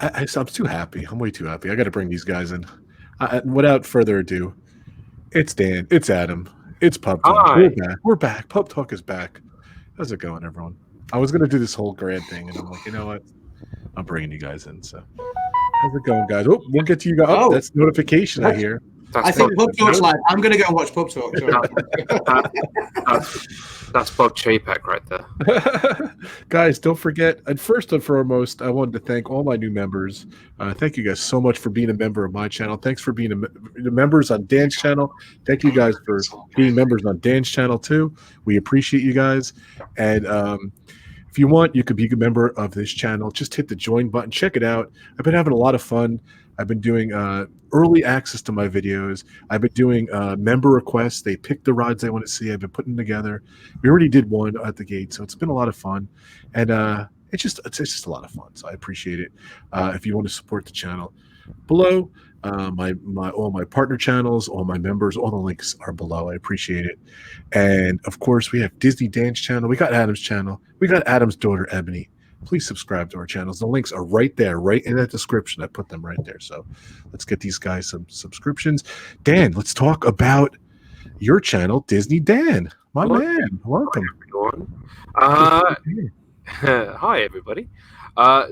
I'm too happy. I'm way too happy. I got to bring these guys in. Without further ado, it's Dan. It's Adam. It's Pub Talk. We're Hi. back. We're back. Pub Talk is back. How's it going, everyone? I was gonna do this whole grad thing, and I'm like, you know what? I'm bringing you guys in. So, how's it going, guys? Oh, we'll get to you guys. Oh, Oh. that's notification. I hear. That's I think Bob, Pub Talk's live. I'm going to go and watch Pub Talk. Sorry. that's Bob Chapek right there. Guys, don't forget. And first and foremost, I wanted to thank all my new members. Thank you guys so much for being a member of my channel. Thanks for being members on Dan's channel. Thank you guys for being members on Dan's channel too. We appreciate you guys. And if you want, you could be a member of this channel. Just hit the join button. Check it out. I've been having a lot of fun. I've been doing early access to my videos. I've been doing member requests. They pick the rides they want to see. I've been putting together. We already did one at the gate, so it's been a lot of fun. And it's just a lot of fun. So I appreciate it. If you want to support the channel, below my all my partner channels, all my members, all the links are below. I appreciate it. And of course, we have Disney Dan's channel. We got Adam's channel. We got Adam's daughter Ebony. Please subscribe to our channels. The links are right there, right in that description. I put them right there. So let's get these guys some subscriptions. Dan, let's talk about your channel, Disney Dan. My man, welcome. Hi, everyone. Hi, everybody.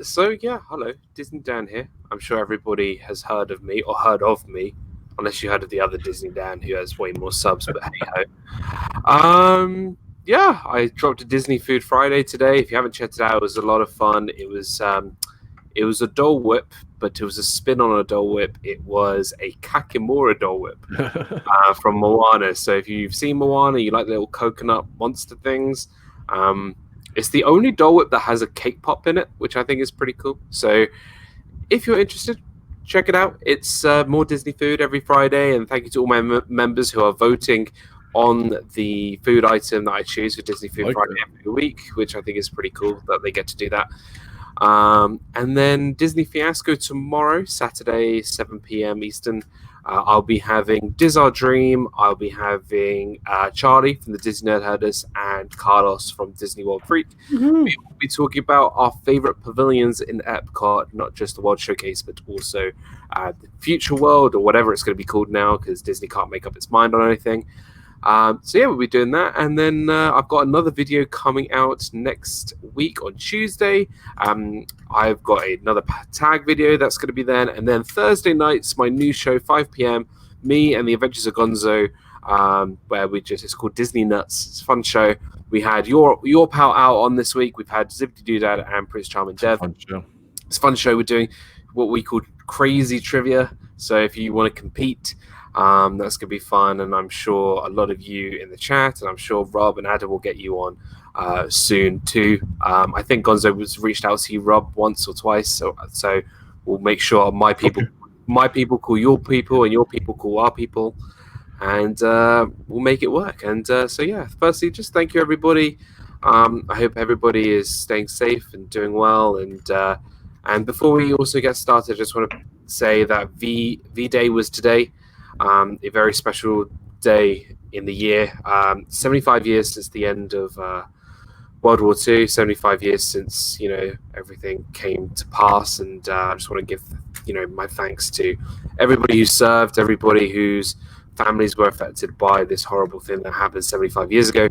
So, yeah, hello. Disney Dan here. I'm sure everybody has heard of me or heard of me, unless you heard of the other Disney Dan who has way more subs, but hey-ho. Yeah, I dropped a Disney Food Friday today. If you haven't checked it out, it was a lot of fun. It was a Dole Whip, but it was a spin on a Dole Whip. It was a Kakimura Dole Whip from Moana. So if you've seen Moana, you like the little coconut monster things. It's the only Dole Whip that has a cake pop in it, which I think is pretty cool. So if you're interested, check it out. It's more Disney food every Friday. And thank you to all my members who are voting on the food item that I choose for Disney Food Friday every week, which I think is pretty cool that they get to do that. And then Disney Fiasco tomorrow, Saturday, 7 p.m. Eastern. I'll be having Diz Our Dream. I'll be having Charlie from the Disney Nerd Herders and Carlos from Disney World Freak. Mm-hmm. We will be talking about our favorite pavilions in Epcot, not just the World Showcase, but also the Future World or whatever it's going to be called now, because Disney can't make up its mind on anything. So yeah, we'll be doing that, and then I've got another video coming out next week on Tuesday. I've got another tag video that's going to be then, and then Thursday night's my new show, 5 p.m. Me and the Adventures of Gonzo, where it's called Disney Nuts. It's a fun show. We had your pal out on this week. We've had Zippity Doodad and Prince Charming Dev. It's a fun show. We're doing what we call crazy trivia. So if you want to compete, that's going to be fun, and I'm sure a lot of you in the chat, and I'm sure Rob and Adam will get you on soon too. I think Gonzo was reached out to you, Rob, once or twice, so we'll make sure my people call your people, and your people call our people, and we'll make it work. And so yeah, firstly, just thank you, everybody. I hope everybody is staying safe and doing well, and before we also get started, I just want to say that V-Day was today. A very special day in the year. 75 years since the end of World War II. 75 years since everything came to pass, and I just want to give my thanks to everybody who served, everybody whose families were affected by this horrible thing that happened 75 years ago.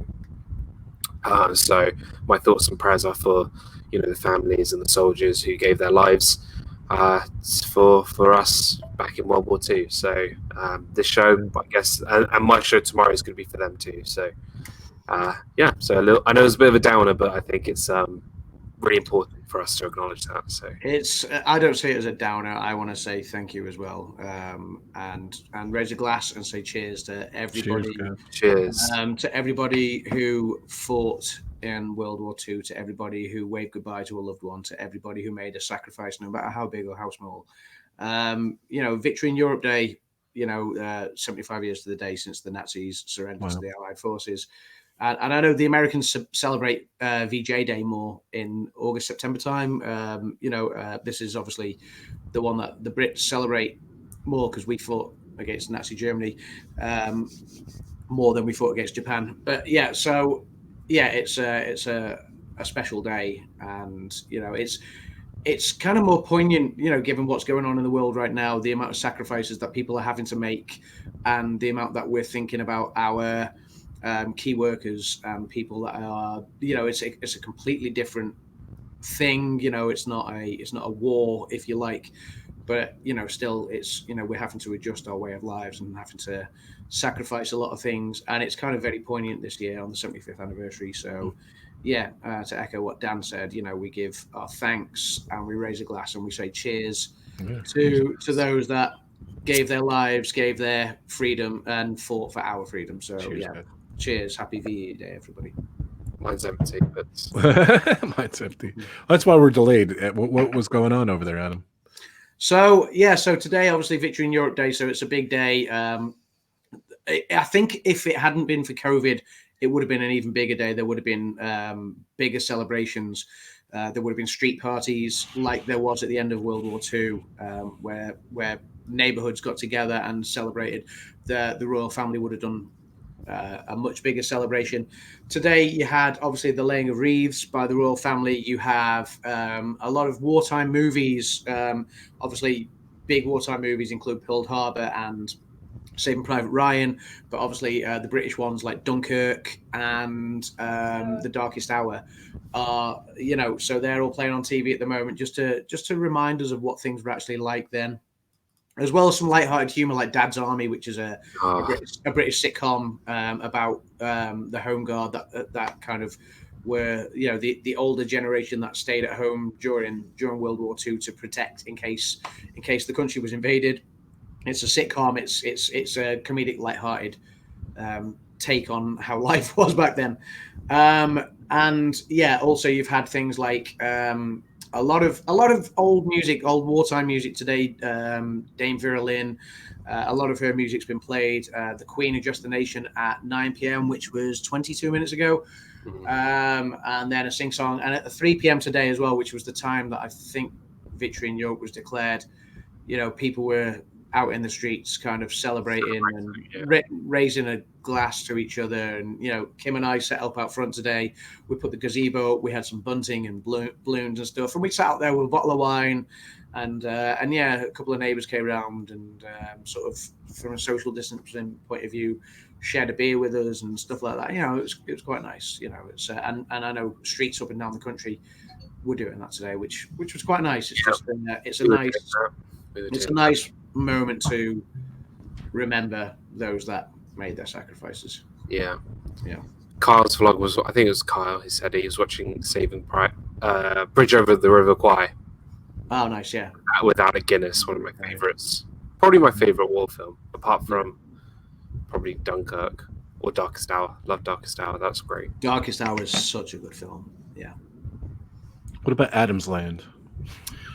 So my thoughts and prayers are for the families and the soldiers who gave their lives for us back in World War II. So this show, I guess, and my show tomorrow is going to be for them too. So yeah, so I know it's a bit of a downer, but I think it's really important for us to acknowledge that. So I don't see it as a downer. I want to say thank you as well, and raise a glass and say cheers to everybody. Cheers. To everybody who fought in World War II, to everybody who waved goodbye to a loved one, to everybody who made a sacrifice, no matter how big or how small. Victory in Europe Day, 75 years to the day since the Nazis surrendered to the Allied forces. And I know the Americans celebrate VJ Day more in August, September time. This is obviously the one that the Brits celebrate more because we fought against Nazi Germany more than we fought against Japan. But yeah, so yeah, it's a special day, and it's kind of more poignant, given what's going on in the world right now, the amount of sacrifices that people are having to make, and the amount that we're thinking about our key workers and people that are, it's a completely different thing. It's not a war, if you like, but still, it's we're having to adjust our way of lives and having to sacrifice a lot of things, and it's kind of very poignant this year on the 75th anniversary. So yeah, to echo what Dan said, we give our thanks and we raise a glass and we say cheers to those that gave their lives, gave their freedom, and fought for our freedom. So cheers, yeah, cheers. Happy VE Day, everybody. Mine's empty, but mine's empty. That's why we're delayed. What was going on over there, Adam? So today, obviously, Victory in Europe Day. So it's a big day. I think if it hadn't been for COVID, it would have been an even bigger day. There would have been bigger celebrations. There would have been street parties like there was at the end of World War II, where neighborhoods got together and celebrated. The royal family would have done a much bigger celebration. Today, you had obviously the laying of wreaths by the royal family. You have a lot of wartime movies. Obviously, big wartime movies include Pearl Harbor and Saving Private Ryan, but obviously the British ones like Dunkirk and The Darkest Hour are, so they're all playing on TV at the moment just to remind us of what things were actually like then, as well as some lighthearted humor like Dad's Army, which is a British sitcom about the Home Guard that kind of were the older generation that stayed at home during World War II to protect in case the country was invaded. It's a sitcom. It's a comedic, lighthearted take on how life was back then. And yeah, also you've had things like a lot of old music, old wartime music today. Dame Vieira, a lot of her music's been played. The Queen addressed the nation at 9 p.m., which was 22 minutes ago. And then a sing song, and at 3 p.m. today as well, which was the time that I think Victory in Europe was declared. People were out in the streets kind of celebrating and raising a glass to each other. And, Kim and I set up out front today. We put the gazebo up. We had some bunting and balloons and stuff. And we sat out there with a bottle of wine. And yeah, a couple of neighbours came around and sort of, from a social distancing point of view, shared a beer with us and stuff like that. It was quite nice. It's and I know streets up and down the country were doing that today, which was quite nice. It's just it's a nice moment to remember those that made their sacrifices. Yeah. Kyle's vlog was, I think it was Kyle. He said he was watching Saving Bridge Over the River Kwai. Oh, nice, yeah. Without a Guinness, one of my favorites. Probably my favorite war film, apart from probably Dunkirk or Darkest Hour. Love Darkest Hour. That's great. Darkest Hour is such a good film. Yeah. What about AdamsLand?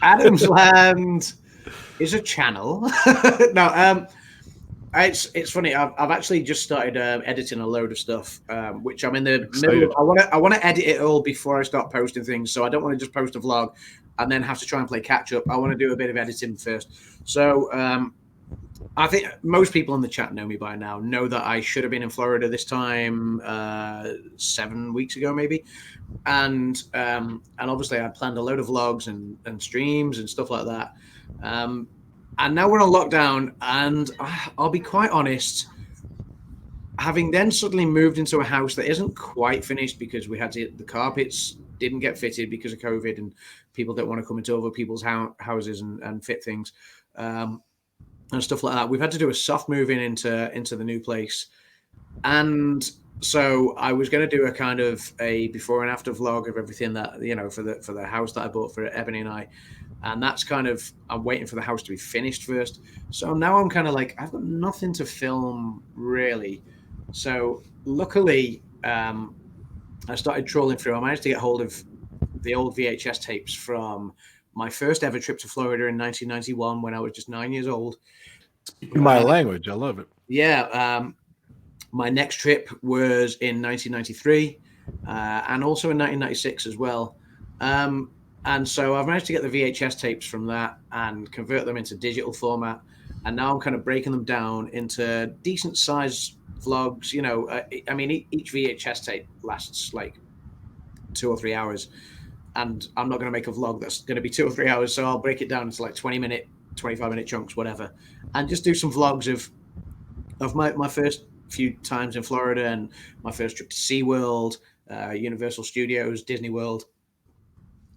AdamsLand is a channel. No, it's funny. I've actually just started editing a load of stuff, which I'm in the middle of. I want to edit it all before I start posting things. So I don't want to just post a vlog and then have to try and play catch up. I want to do a bit of editing first. So I think most people in the chat know me by now, know that I should have been in Florida this time 7 weeks ago, maybe. And obviously I planned a load of vlogs and streams and stuff like that. And now we're on lockdown, and I'll be quite honest, having then suddenly moved into a house that isn't quite finished because we had the carpets didn't get fitted because of COVID, and people don't want to come into other people's houses and fit things and stuff like that. We've had to do a soft move into the new place. And so I was going to do a kind of a before and after vlog of everything that, for the house that I bought for Ebony and I. And that's kind of, I'm waiting for the house to be finished first. So now I'm kind of like, I've got nothing to film really. So luckily, I started trawling through. I managed to get hold of the old VHS tapes from my first ever trip to Florida in 1991 when I was just 9 years old. My language, I love it. Yeah. My next trip was in 1993 and also in 1996 as well. And so I've managed to get the VHS tapes from that and convert them into digital format. And now I'm kind of breaking them down into decent size vlogs. I mean, each VHS tape lasts like 2 or 3 hours. and I'm not going to make a vlog that's going to be 2 or 3 hours, so I'll break it down into like 20-minute, 25-minute chunks, whatever, and just do some vlogs of my first few times in Florida and my first trip to SeaWorld, Universal Studios, Disney World,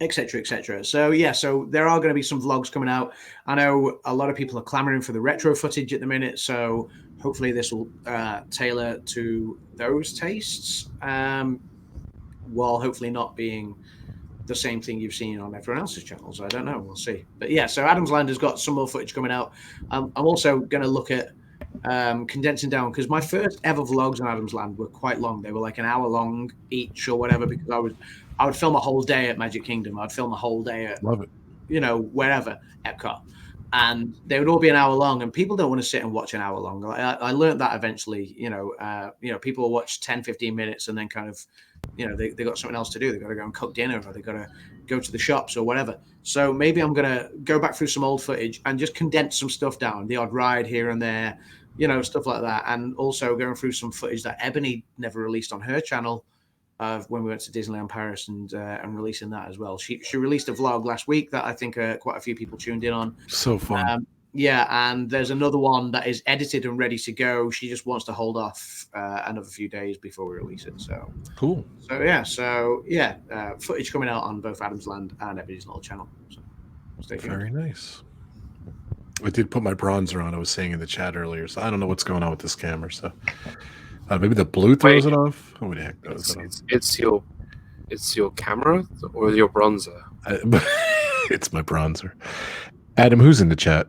etc., etc. So yeah, so there are going to be some vlogs coming out. I know a lot of people are clamoring for the retro footage at the minute, so hopefully this will tailor to those tastes, while hopefully not being the same thing you've seen on everyone else's channels. I don't know, we'll see. But yeah, so AdamsLand has got some more footage coming out. I'm also going to look at condensing down, because my first ever vlogs on AdamsLand were quite long. They were like an hour long each or whatever, because I would film a whole day at Magic Kingdom. I'd film a whole day at, Love it. Wherever, Epcot. And they would all be an hour long, and people don't want to sit and watch an hour long. I learned that eventually, people will watch 10, 15 minutes and then kind of, they got something else to do. They got to go and cook dinner, or they got to go to the shops or whatever. So maybe I'm going to go back through some old footage and just condense some stuff down, the odd ride here and there, stuff like that. And also going through some footage that Ebony never released on her channel of when we went to Disneyland Paris, and releasing that as well. She released a vlog last week that I think quite a few people tuned in on. So fun. Yeah, and there's another one that is edited and ready to go. She just wants to hold off another few days before we release it. So cool. So yeah, footage coming out on both AdamsLand and Ebony's little channel. So stay tuned. Very nice. I did put my bronzer on. I was saying in the chat earlier, so I don't know what's going on with this camera. So maybe the blue throws it off. Who the heck does it? It's your camera or your bronzer. It's my bronzer. Adam, who's in the chat?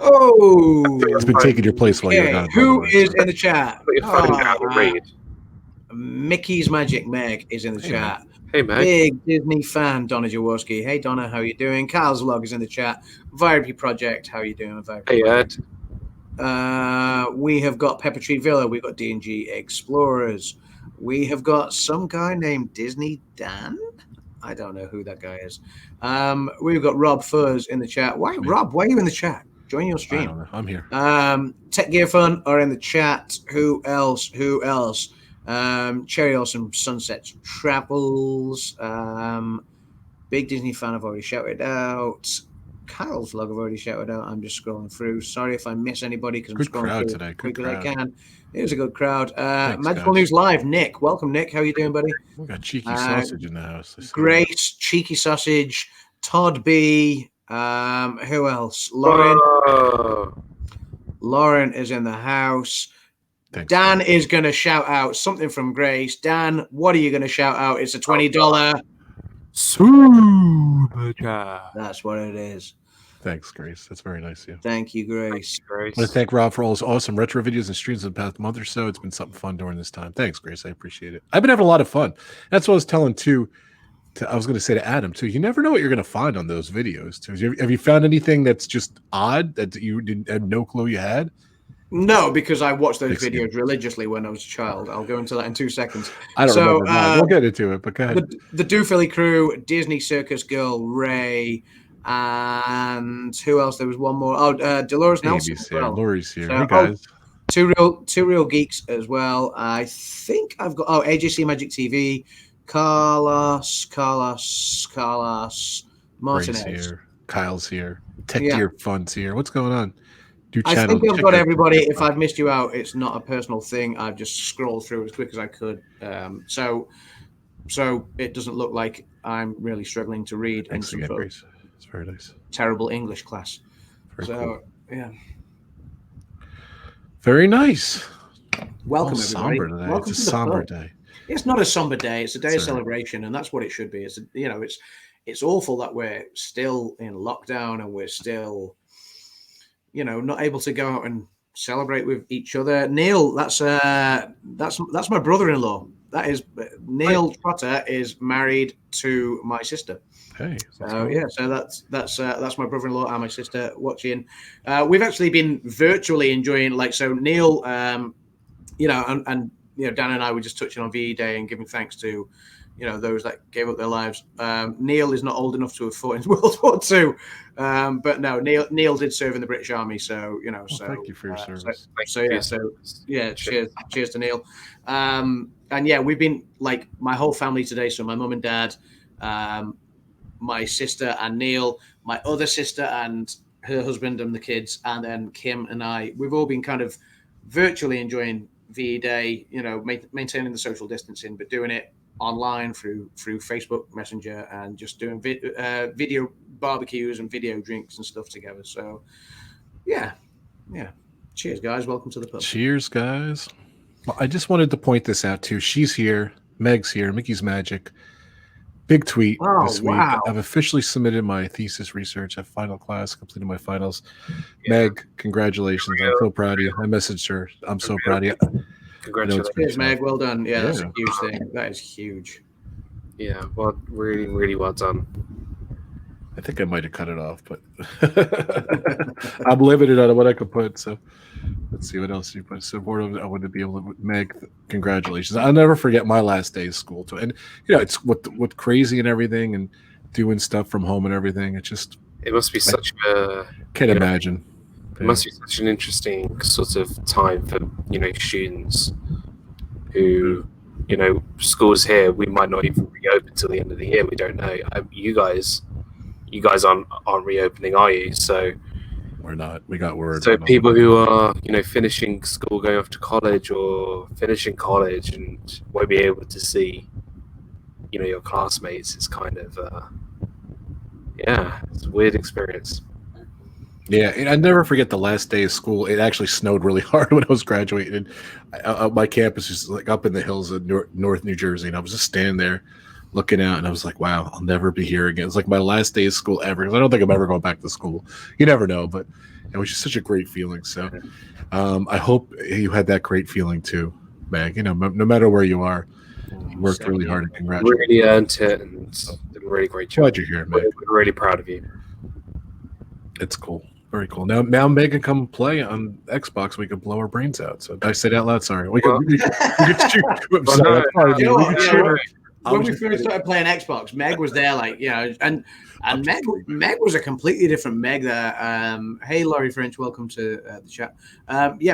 Oh, it's been taking your place while you're gone. Who is in the chat? You're finding out to read. Mickey's Magic Meg is in the chat. Hey, Meg. Big Disney fan, Donna Jaworski. Hey, Donna, how you doing? Carl's Vlog is in the chat. Vibrity Project, how you doing? Hey, Ed. We have got Pepper Tree Villa. We've got D&G Explorers. We have got some guy named DizneyDan. I don't know who that guy is. We've got Rob Fuzz in the chat. Rob, why are you in the chat? Join your stream. I don't know. I'm here. Tech Gear Fun are in the chat. Who else? Cherry Awesome Sunsets Travels. Big Disney fan I've already shouted out. Kyle's vlog I've already shouted out. I'm just scrolling through. Sorry if I miss anybody, because I'm scrolling through as quick as I can. It was a good crowd. Thanks, Magical guys. News Live, Nick. Welcome, Nick. How you doing, buddy? We got Cheeky Sausage in the house. Grace, Cheeky Sausage, Todd B. Who else? Lauren. Lauren is in the house. Thanks, Dan is going to shout out something from Grace. Dan, what are you going to shout out? It's a $20 super chat. That's what it is. Thanks, Grace. That's very nice of you. Thank you, Grace. I want to thank Rob for all his awesome retro videos and streams in the past month or so. It's been something fun during this time. Thanks, Grace. I appreciate it. I've been having a lot of fun. That's what I was telling I was going to say to Adam too. You never know what you're going to find on those videos too. Have you found anything that's just odd that you had no clue you had? No, because I watched those videos religiously when I was a child. I'll go into that in 2 seconds. I don't remember. We'll get into it, but go ahead. The Do Philly crew, Disney Circus Girl, Ray, and who else? There was one more. Oh, Dolores Nelson. As well. Lori's here. So, hey guys. Two real geeks as well. I think I've got AJC Magic TV, Carlos Martinez here. Kyle's here. Tech Gear Fun's here. What's going on? I think I've got everybody. If I've missed you out, it's not a personal thing. I've just scrolled through as quick as I could. So it doesn't look like I'm really struggling to read. Thanks again, Grace. It's very nice. Terrible English class. Cool. Yeah. Very nice. Welcome, everybody. Somber today. Welcome it's a somber day. It's not a somber day. It's a day of celebration, and that's what it should be. It's awful that we're still in lockdown and we're still, not able to go out and celebrate with each other. Neil, that's my brother-in-law. That is Neil Trotter is married to my sister. Hey. So that's my brother-in-law and my sister watching. We've actually been virtually enjoying, Neil, Dan and I were just touching on VE Day and giving thanks to, those that gave up their lives. Neil is not old enough to have fought in World War II, but no, Neil did serve in the British Army, so thank you for your service. Cheers to Neil. And yeah, we've been like my whole family today. So my mum and dad, my sister and Neil, my other sister and her husband and the kids, and then Kim and I. We've all been kind of virtually enjoying VE Day, maintaining the social distancing, but doing it online through Facebook Messenger and just doing video barbecues and video drinks and stuff together. So yeah. Cheers, guys. Welcome to the pub. Cheers, guys. Well, I just wanted to point this out too. She's here. Meg's here. Mickey's Magic. Big tweet this week. Wow. I've officially submitted my thesis research at final class, completed my finals. Meg, congratulations. I'm so proud of you. I messaged her. I'm so proud of you. Congratulations. Cheers, Meg. Well done. Yeah, that's a huge thing. That is huge. Yeah, well, really, really well done. I think I might have cut it off, but I'm limited on what I could put. So let's see what else you put. So I want to be able to. Meg, congratulations. I'll never forget my last day of school too. And it's with crazy and everything, and doing stuff from home and everything. It must be such a. Can't imagine. It must be such an interesting sort of time for students who schools here. We might not even reopen till the end of the year. We don't know. You guys aren't reopening, are you? So we're not. We got word. So people who are finishing school, going off to college, or finishing college, and won't be able to see your classmates, is kind of it's a weird experience. Yeah, and I never forget the last day of school. It actually snowed really hard when I was graduating. My campus is like up in the hills of North New Jersey, and I was just standing there looking out, and I was like, wow, I'll never be here again. It's like my last day of school ever, because I don't think I'm ever going back to school. You never know, but it was just such a great feeling. So I hope you had that great feeling too, Meg. No matter where you are, you worked really hard, and congratulations. Really earned it, and did a really great job. Glad you're here, Meg. We're really proud of you. It's cool. Very cool. Now Meg can come play on Xbox. We could blow our brains out. So I said out loud, sorry. We could shoot. When we first started playing Xbox, Meg was there, and Meg was a completely different Meg there. Hey, Laurie French, welcome to the chat.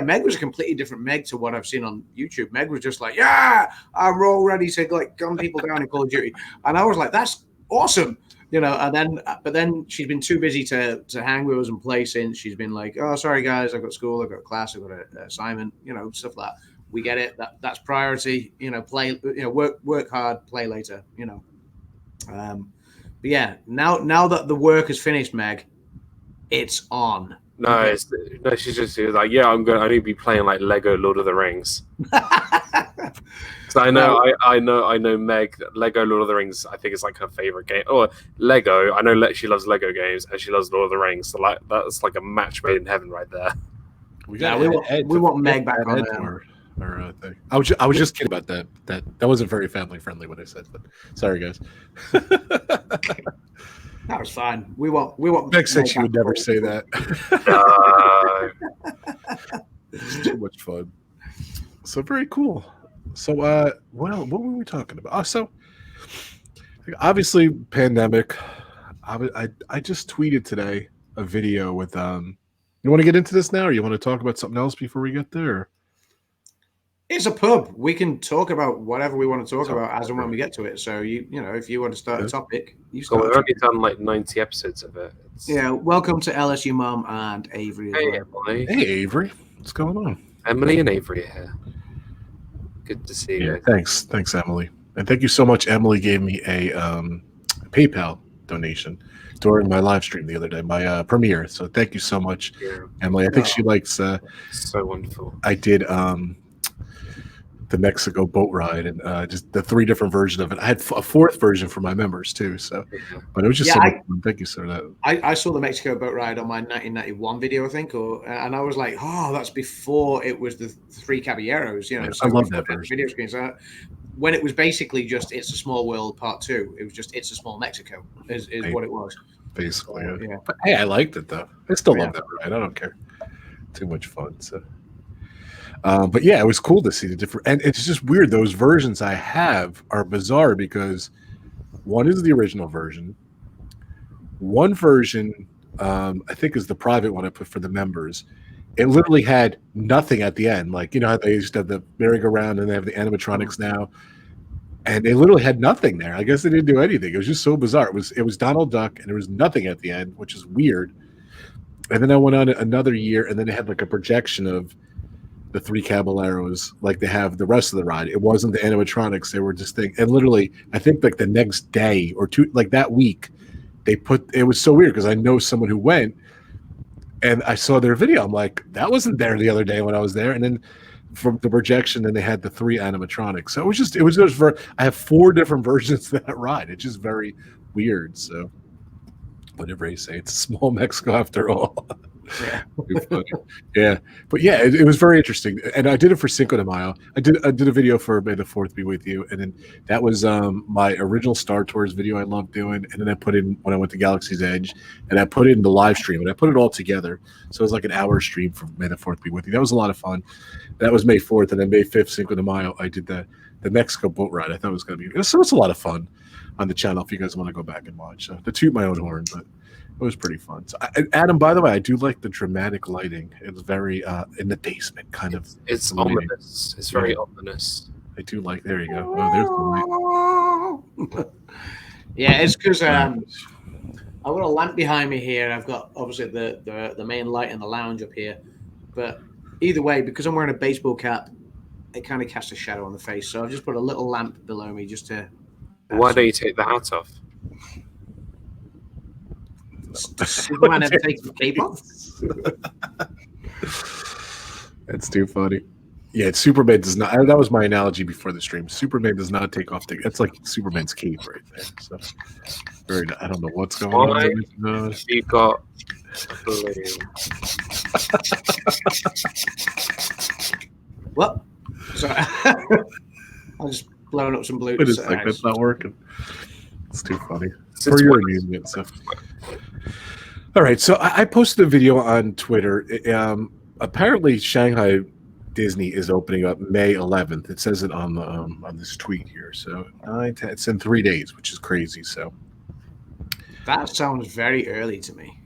Meg was a completely different Meg to what I've seen on YouTube. Meg was just like, I'm all ready to gun people down in Call of Duty, and I was like, that's awesome. But then she's been too busy to hang with us and play since. She's been like, oh, sorry guys, I've got school, I've got class, I've got an assignment, stuff like that. We get it. That's priority. Play. Work hard, play later. But yeah, now that the work is finished, Meg, it's on. No, she's just like, I need to be playing like Lego Lord of the Rings. So I know Meg, Lego Lord of the Rings, I think is like her favorite game. Or Lego, I know she loves Lego games, and she loves Lord of the Rings. So that's like a match made in heaven right there. We want Meg back on our thing. I was just kidding about that. That wasn't very family friendly what I said, but sorry guys. That was fine. We want Meg said she would never say that. It's too much fun. So very cool. So what were we talking about? So obviously pandemic. I just tweeted today a video with you want to get into this now, or you want to talk about something else before we get there? It's a pub. We can talk about whatever we want to talk about as and when we get to it. So if you want to start a topic, you start. We've already done like 90 episodes of it. Yeah. Welcome to LSU Mom and Avery. Hey, Emily. Hey, Avery. What's going on? Emily and Avery are here. Good to see you. Thanks, Emily, and thank you so much. Emily gave me a PayPal donation during my live stream the other day, my premiere. So thank you so much, Emily. I think she likes. So wonderful. I did the Mexico boat ride, and just the 3 different versions of it. I had a 4th version for my members too. So, but it was just so much fun. Thank you for that. I saw the Mexico boat ride on my 1991 video, I think, and I was like, oh, that's before it was the 3 Caballeros. So I love that version. Video screen. So when it was basically just It's a Small World Part 2, it was just It's a Small Mexico is what it was. Basically, yeah. But hey, I liked it though. I still love that ride. I don't care. Too much fun. So. But yeah, it was cool to see the different, and it's just weird. Those versions I have are bizarre because one is the original version. One version, I think, is the private one I put for the members. It literally had nothing at the end. Like, you know how they used to have the merry-go-round and they have the animatronics now. And they literally had nothing there. I guess they didn't do anything. It was just so bizarre. It was Donald Duck and there was nothing at the end, which is weird. And then I went on another year and then they had like a projection of the three caballeros like they have the rest of the ride. It wasn't the animatronics. They were just things. And literally, I think like the next day or two, like that week, they put, it was so weird because I know someone who went and I saw their video. I'm like, that wasn't there the other day when I was there. And then from the projection, then they had the three animatronics. So it was just for, I have 4 different versions of that ride. It's just very weird. So whatever you say, it's a small Mexico after all. Yeah. Yeah, but yeah, it was very interesting, and I did it for Cinco de Mayo. I did a video for May the 4th be with you, and then that was my original Star Tours video I loved doing, and then I put in when I went to Galaxy's Edge, and I put it in the live stream, and I put it all together, so it was like an hour stream for May the 4th be with you. That was a lot of fun. That was May 4th, and then May 5th, Cinco de Mayo, I did the Mexico boat ride. I thought it was going to be so it's a lot of fun on the channel if you guys want to go back and watch. To toot my own horn, but it was pretty fun. So, Adam, by the way, I do like the dramatic lighting. It's very in the basement, kind of. It's ominous. It's very ominous. I do like. There you go. Oh, there's the light. Yeah, it's because I've got a lamp behind me here. I've got obviously the main light in the lounge up here. But either way, because I'm wearing a baseball cap, it kind of casts a shadow on the face. So I've just put a little lamp below me just to. Why don't you take the hat off? Superman ever take the cape off? That's too funny. Yeah, Superman does not. That was my analogy before the stream. Superman does not take off. That's like Superman's cape right there. So, very. I don't know what's going on. You got. What? Sorry, I'm just blowing up some blue. It's like that's not working. It's too funny. For your amusement stuff. All right, so I posted a video on Twitter. Apparently, Shanghai Disney is opening up May 11th. It says it on this tweet here. So it's in 3 days, which is crazy. So that sounds very early to me.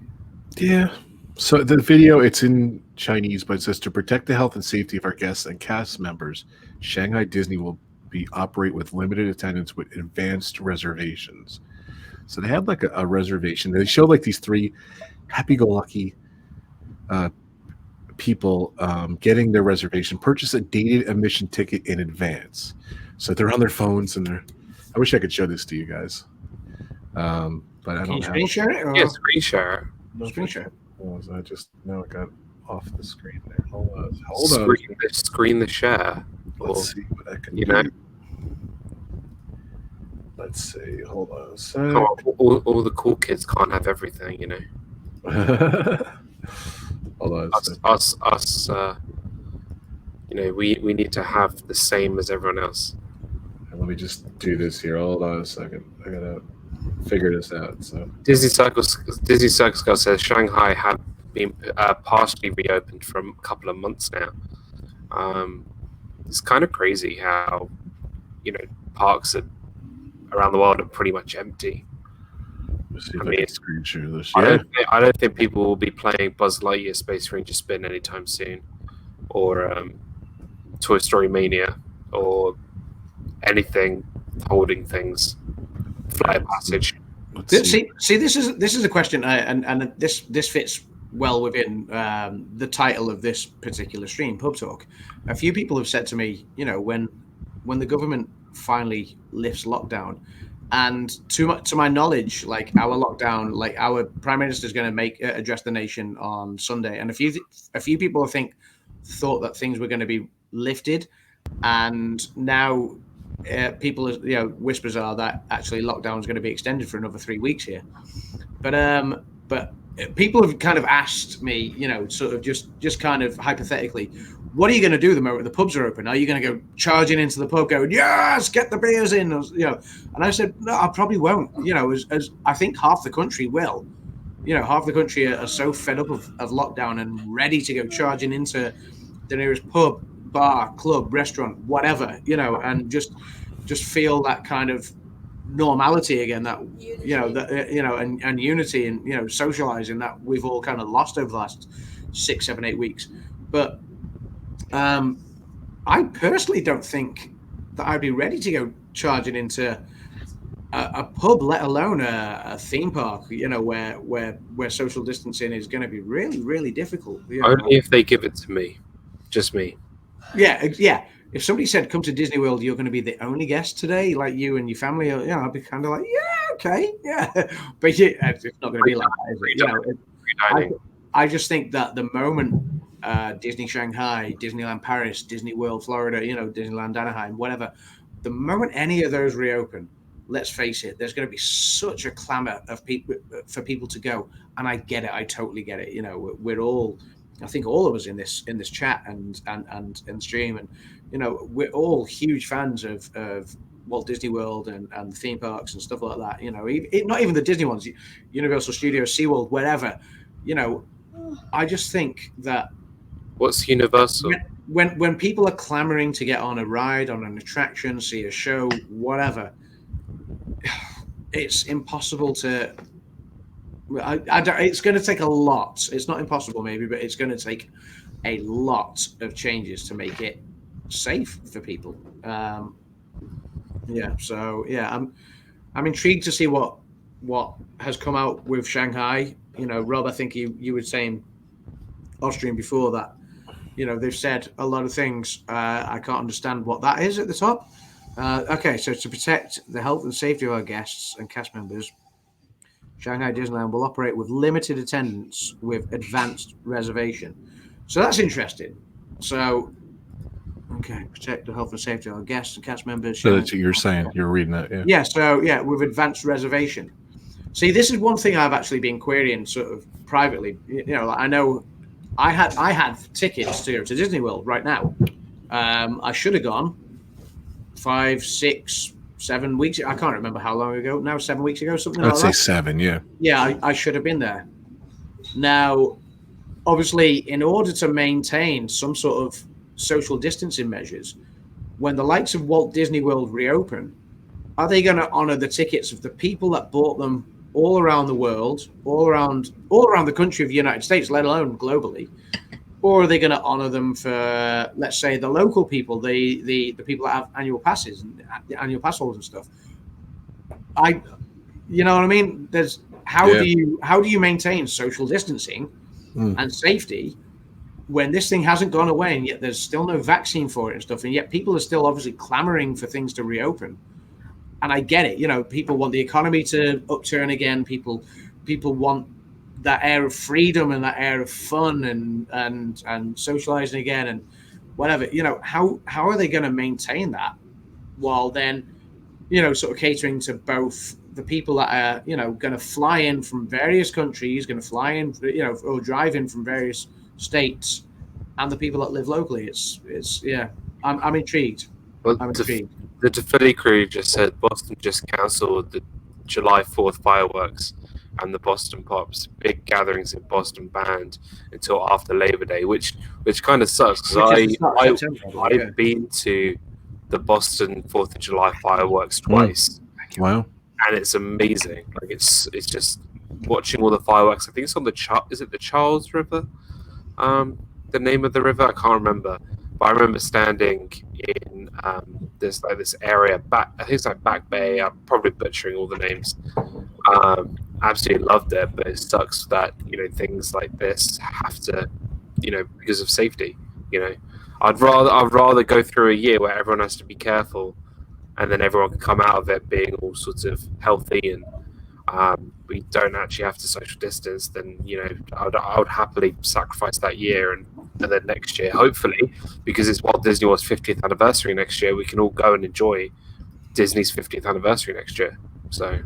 Yeah. So the video, it's in Chinese, but it says to protect the health and safety of our guests and cast members, Shanghai Disney will operate with limited attendance with advanced reservations. So they had like a reservation. They showed like these 3 happy-go-lucky people getting their reservation, purchase a dated admission ticket in advance. So they're on their phones and they're. I wish I could show this to you guys, but I don't. Can you screen share it? Yeah, screen share. Screen share. I just now it got off the screen there. Hold on. Screen the share. Let's see what I can do. You know. Let's see. Hold on a sec. Come on, all the cool kids can't have everything, you know. Hold on. Us. You know, we need to have the same as everyone else. Let me just do this here. Hold on a second. I gotta figure this out. So Disney Circus Girl says Shanghai have been partially reopened for a couple of months now. It's kind of crazy how, you know, parks around the world are pretty much empty. Let's see if I can screen share this. I don't think people will be playing Buzz Lightyear Space Ranger Spin anytime soon, or Toy Story Mania, or anything holding things. Flight of Passage. See, this is a question, and this fits well within the title of this particular stream, Pub Talk. A few people have said to me, you know, when the government finally lifts lockdown, and to my knowledge, like our lockdown, like our prime minister is going to address the nation on Sunday, and a few people thought that things were going to be lifted, and now people, you know, whispers are that actually lockdown is going to be extended for another 3 weeks here, but people have kind of asked me, you know, sort of just kind of hypothetically, what are you going to do the moment the pubs are open? Are you going to go charging into the pub going, yes, get the beers in? You know, and I said, no, I probably won't. You know, as I think half the country will. You know, half the country are so fed up of lockdown and ready to go charging into the nearest pub bar, club, restaurant, whatever, and just feel that kind of normality again, that and unity, and socializing that we've all kind of lost over the last 6, 7, 8 weeks. But I personally don't think that I'd be ready to go charging into a pub, let alone a theme park, where social distancing is going to be really, really difficult. Only if they give it to me, just me. Yeah. If somebody said, "Come to Disney World, you're going to be the only guest today, like you and your family," I'd be kind of like, "Yeah, okay, yeah." But it's not going to be like that, is it? I just think that the moment Disney Shanghai, Disneyland Paris, Disney World Florida, Disneyland Anaheim, whatever, the moment any of those reopen, let's face it, there's going to be such a clamor of people for people to go, and I get it. I totally get it. We're all, I think all of us in this chat and stream, and we're all huge fans of Walt Disney World and theme parks and stuff like that. Not even the Disney ones, Universal Studios, SeaWorld, wherever. I just think that what's Universal? When people are clamoring to get on a ride, on an attraction, see a show, whatever, it's impossible to. It's going to take a lot. It's not impossible, maybe, but it's going to take a lot of changes to make it safe for people. I'm intrigued to see what has come out with Shanghai. Rob, I think you were saying off stream before that, they've said a lot of things. I can't understand what that is at the top. Okay, so to protect the health and safety of our guests and cast members, Shanghai Disneyland will operate with limited attendance with advanced reservation. So that's interesting. So, okay, protect the health and safety of our guests and cast members. So that's what you're saying. You're reading that, yeah. Yeah, so, with advanced reservation. See, this is one thing I've actually been querying sort of privately. I know I had tickets to go to Disney World right now. I should have gone 5, 6, 7 weeks. I can't remember how long ago. Now 7 weeks ago, something like that. I'd say 7, yeah. Yeah, I should have been there. Now, obviously, in order to maintain some sort of social distancing measures, when the likes of Walt Disney World reopen, are they going to honor the tickets of the people that bought them all around the world, all around the country of the United States, let alone globally? Or are they going to honor them for, let's say, the local people, the people that have annual passes and annual pass holders and stuff? You know what I mean? How do you maintain social distancing and safety when this thing hasn't gone away, and yet there's still no vaccine for it and stuff, and yet people are still obviously clamoring for things to reopen? And I get it. People want the economy to upturn again. People want that air of freedom and that air of fun and socializing again and whatever. How are they going to maintain that while then, sort of catering to both the people that are, going to fly in from various countries, going to fly in, or drive in from various states, and the people that live locally? I'm intrigued. I'm intrigued. The Philly crew just said Boston just cancelled the July 4th fireworks, and the Boston Pops big gatherings in Boston banned until after Labor Day, which kind of sucks because I've been to the Boston 4th of July fireworks twice. Wow, and it's amazing. Like it's just watching all the fireworks. I think it's on is it the Charles River? The name of the river I can't remember. But I remember standing in this area back. I think it's like Back Bay. I'm probably butchering all the names. Absolutely loved it, but it sucks that things like this have to, because of safety. I'd rather go through a year where everyone has to be careful, and then everyone can come out of it being all sorts of healthy and we don't actually have to social distance. Then I would happily sacrifice that year and then next year, hopefully, because it's Walt Disney World's 50th anniversary next year, we can all go and enjoy Disney's 50th anniversary next year. So,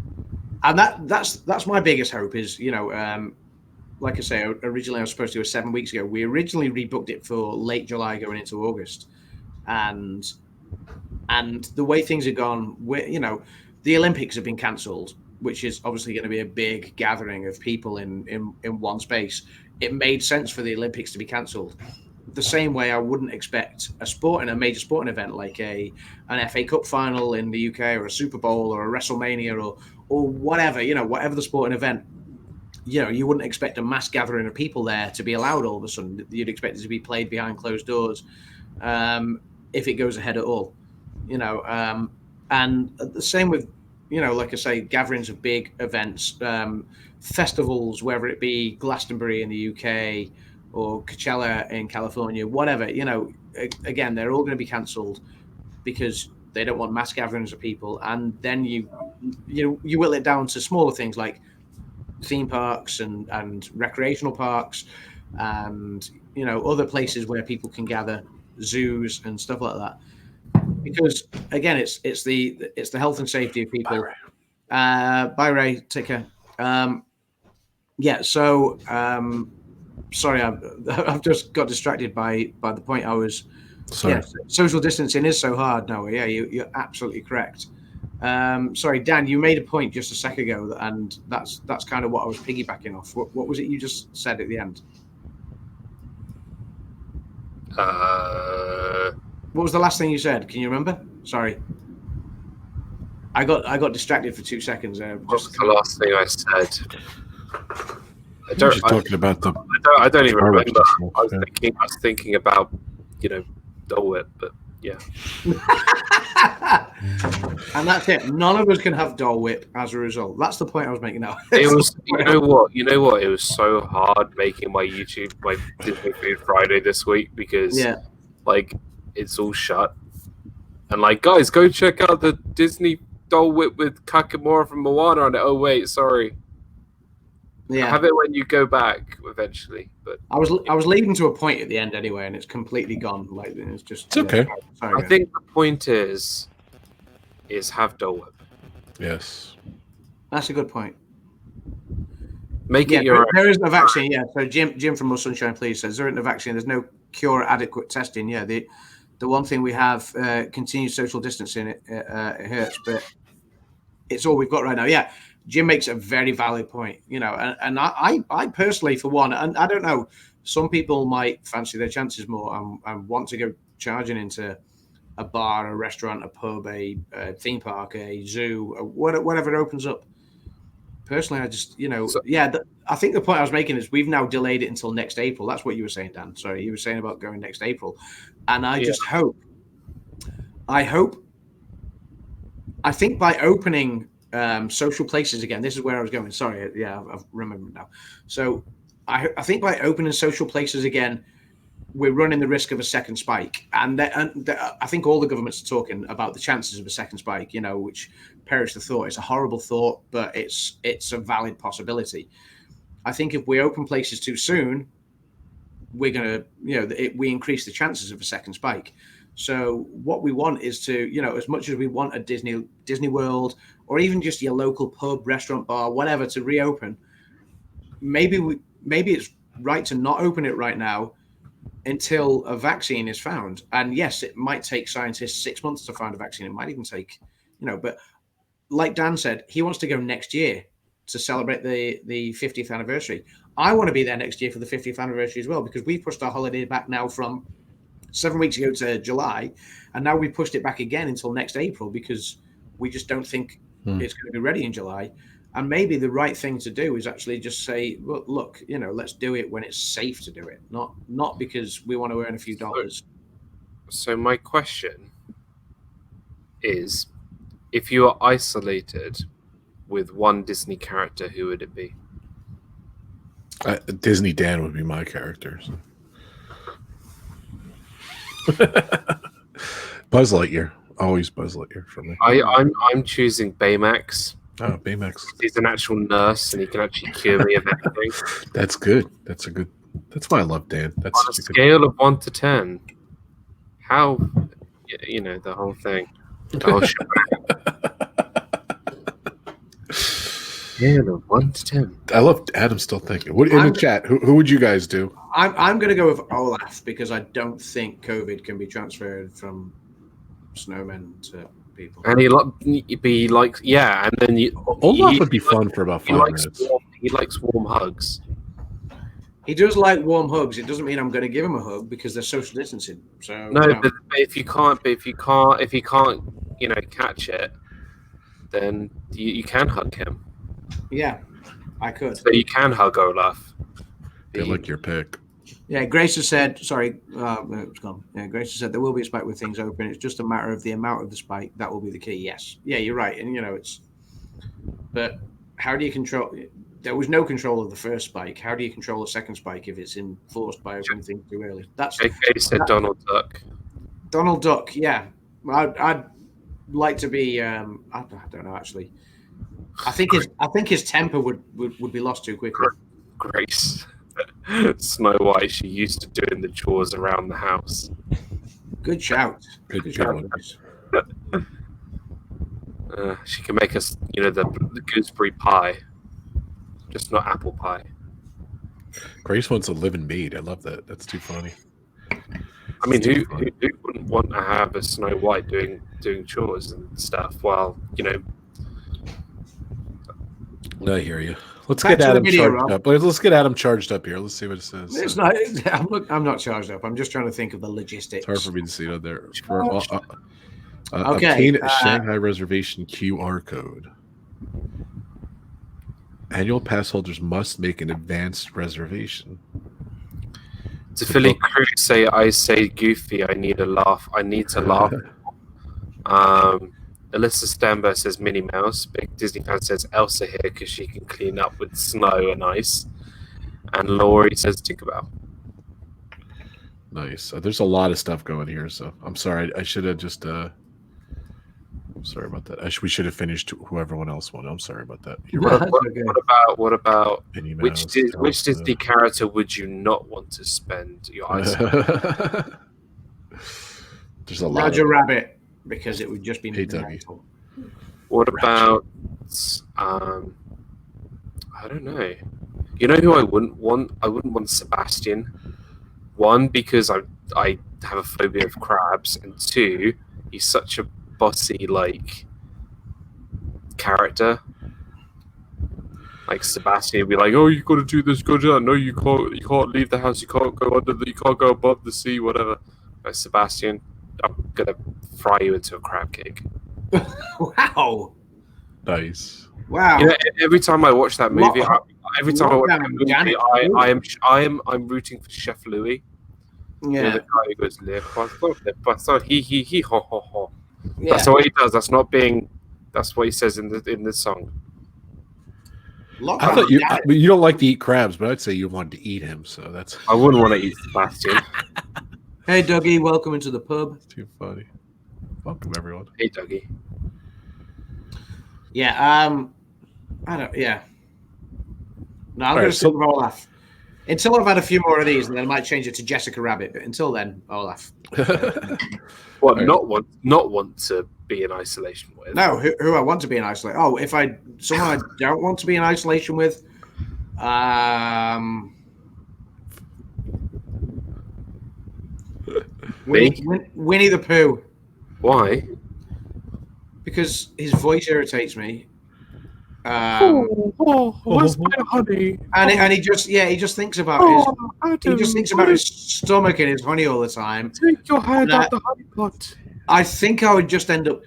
and that's my biggest hope is, like I say, originally I was supposed to go 7 weeks ago. We originally rebooked it for late July going into August, and the way things have gone, the Olympics have been cancelled, which is obviously going to be a big gathering of people in one space. It made sense for the Olympics to be cancelled. the same way I wouldn't expect a major sporting event like an FA Cup final in the UK or a Super Bowl or a WrestleMania or whatever, whatever the sporting event, you wouldn't expect a mass gathering of people there to be allowed all of a sudden. You'd expect it to be played behind closed doors if it goes ahead at all, and the same with, like I say, gatherings of big events, festivals, whether it be Glastonbury in the UK or Coachella in California, whatever, again, they're all going to be cancelled because they don't want mass gatherings of people. And then you whittle it down to smaller things like theme parks and recreational parks and, other places where people can gather, zoos and stuff like that. Because again, it's the health and safety of people. Bye, Ray. Take care. So sorry, I've just got distracted by the point I was. Sorry. Yeah, social distancing is so hard. No, yeah, you're absolutely correct. Sorry, Dan, you made a point just a sec ago, and that's kind of what I was piggybacking off. What was it you just said at the end? What was the last thing you said? Can you remember? Sorry. I got distracted for 2 seconds there. What's the last thing I said? I don't even remember. I was thinking about, Dole Whip, but yeah. And that's it. None of us can have Dole Whip as a result. That's the point I was making now. It was, you know what? It was so hard making my Disney Food Friday this week because, it's all shut. And guys, go check out the Disney Dole Whip with Kakimura from Moana on it. Oh wait, sorry. Yeah, have it when you go back eventually. But I was leading to a point at the end anyway, and it's completely gone. It's okay. Sorry, I think the point is have Dole Whip. Yes, that's a good point. Make it your own. There isn't a vaccine. Yeah. So Jim from More Sunshine, please, says there isn't a vaccine. There's no cure, adequate testing. Yeah. The one thing we have, continued social distancing. It hurts, but it's all we've got right now. Yeah. Jim makes a very valid point, and I personally, for one, and I don't know, some people might fancy their chances more and want to go charging into a bar, a restaurant, a pub, a theme park, a zoo, whatever it opens up. Personally, I just, I think the point I was making is we've now delayed it until next April. That's what you were saying, Dan. Sorry, you were saying about going next April. And I just hope, I think by opening social places again, this is where I was going. Sorry, yeah, I've remembered now. So I think by opening social places again, we're running the risk of a second spike. And I think all the governments are talking about the chances of a second spike, which perish the thought. It's a horrible thought, but it's a valid possibility. I think if we open places too soon, we're going to, we increase the chances of a second spike. So what we want is to, as much as we want a Disney World or even just your local pub, restaurant, bar, whatever to reopen, maybe it's right to not open it right now until a vaccine is found. And yes, it might take scientists 6 months to find a vaccine. It might even take, but like Dan said, he wants to go next year to celebrate the 50th anniversary. I want to be there next year for the 50th anniversary as well, because we pushed our holiday back now from 7 weeks ago to July, and now we pushed it back again until next April because we just don't think it's going to be ready in July. And maybe the right thing to do is actually just say, well, look, let's do it when it's safe to do it, not because we want to earn a few dollars. So my question is, if you are isolated with one Disney character, who would it be? DizneyDan would be my character. So. Buzz Lightyear, always Buzz Lightyear for me. I'm choosing Baymax. Oh, Baymax. He's an actual nurse, and he can actually cure me of anything. That's good. That's why I love Dan. That's on a scale of 1 to 10. How, the whole thing. The whole scale of 1 to 10. I love Adam still thinking. What in the chat? Who would you guys do? I'm going to go with Olaf because I don't think COVID can be transferred from snowmen to people. And he likes, and then Olaf would be fun for about 5 minutes. He likes warm hugs. He does like warm hugs. It doesn't mean I'm going to give him a hug because they're social distancing. So No, you know. but if you can't, catch it, then you can hug him. Yeah, I could. So you can hug Olaf. They like your pick. Yeah, Grace has said, sorry, it's gone. Yeah, Grace has said there will be a spike with things open. It's just a matter of the amount of the spike. That will be the key. Yes. Yeah, you're right. And, but how do you control? There was no control of the first spike. How do you control the second spike if it's enforced by opening things too early? That's JK said Donald Duck. Donald Duck, yeah. I'd like to be, I don't know, actually. I think his temper would be lost too quickly. Grace. Snow White, she used to doing the chores around the house. Good shout. Good shout. She can make us, the gooseberry pie, just not apple pie. Grace wants a living maid. I love that. That's too funny. I mean, who wouldn't want to have a Snow White doing chores and stuff while, I hear you. Let's get Adam charged up. Let's get Adam charged up here. Let's see what it says. It's not. I'm not charged up. I'm just trying to think of the logistics. It's hard for me to see it on there. Okay. Obtain a Shanghai reservation QR code. Annual pass holders must make an advanced reservation. To Philly Crew say, I say goofy. I need a laugh. I need to laugh. Alyssa Stamber says Minnie Mouse. Big Disney fan says Elsa here because she can clean up with snow and ice. And Laurie says Tinkerbell. Nice. There's a lot of stuff going here, so I'm sorry. I should have just. I'm sorry about that. We should have finished who everyone else wanted. I'm sorry about that. What about Minnie which Mouse, which Disney character would you not want to spend your eyes on? There's a lot. Roger Rabbit. Because it would just be mental. What about I don't know. You know who I wouldn't want? I wouldn't want Sebastian. One, because I have a phobia of crabs, and two, he's such a bossy character. Like Sebastian would be like, "Oh, you got to do this, go do that. No, you can't. You can't leave the house. You can't go you can't go above the sea. Whatever." Sebastian, I'm gonna fry you into a crab cake. Wow. Nice. Wow. Every time I watch that movie, I'm rooting for Chef Louis. Yeah. The guy who goes le poisson, he ho ho ho. Yeah. That's what he does. That's what he says in the song. I thought you don't like to eat crabs, but I'd say you wanted to eat him. So that's. I wouldn't want to eat Sebastian. Hey, Dougie, welcome into the pub. It's too funny. Welcome, everyone. Hey, Dougie. Yeah, I don't. Yeah. No, I'm going to stick with Olaf until I've had a few more of these, and then I might change it to Jessica Rabbit. But until then, Olaf. What? Right. Not want to be in isolation with? No, who I want to be in isolation. Oh, someone I don't want to be in isolation with. Winnie the Pooh. Why? Because his voice irritates me. Where's my honey? And he just thinks about his stomach and his honey all the time. Take your hand out the honey pot. I think I would just end up,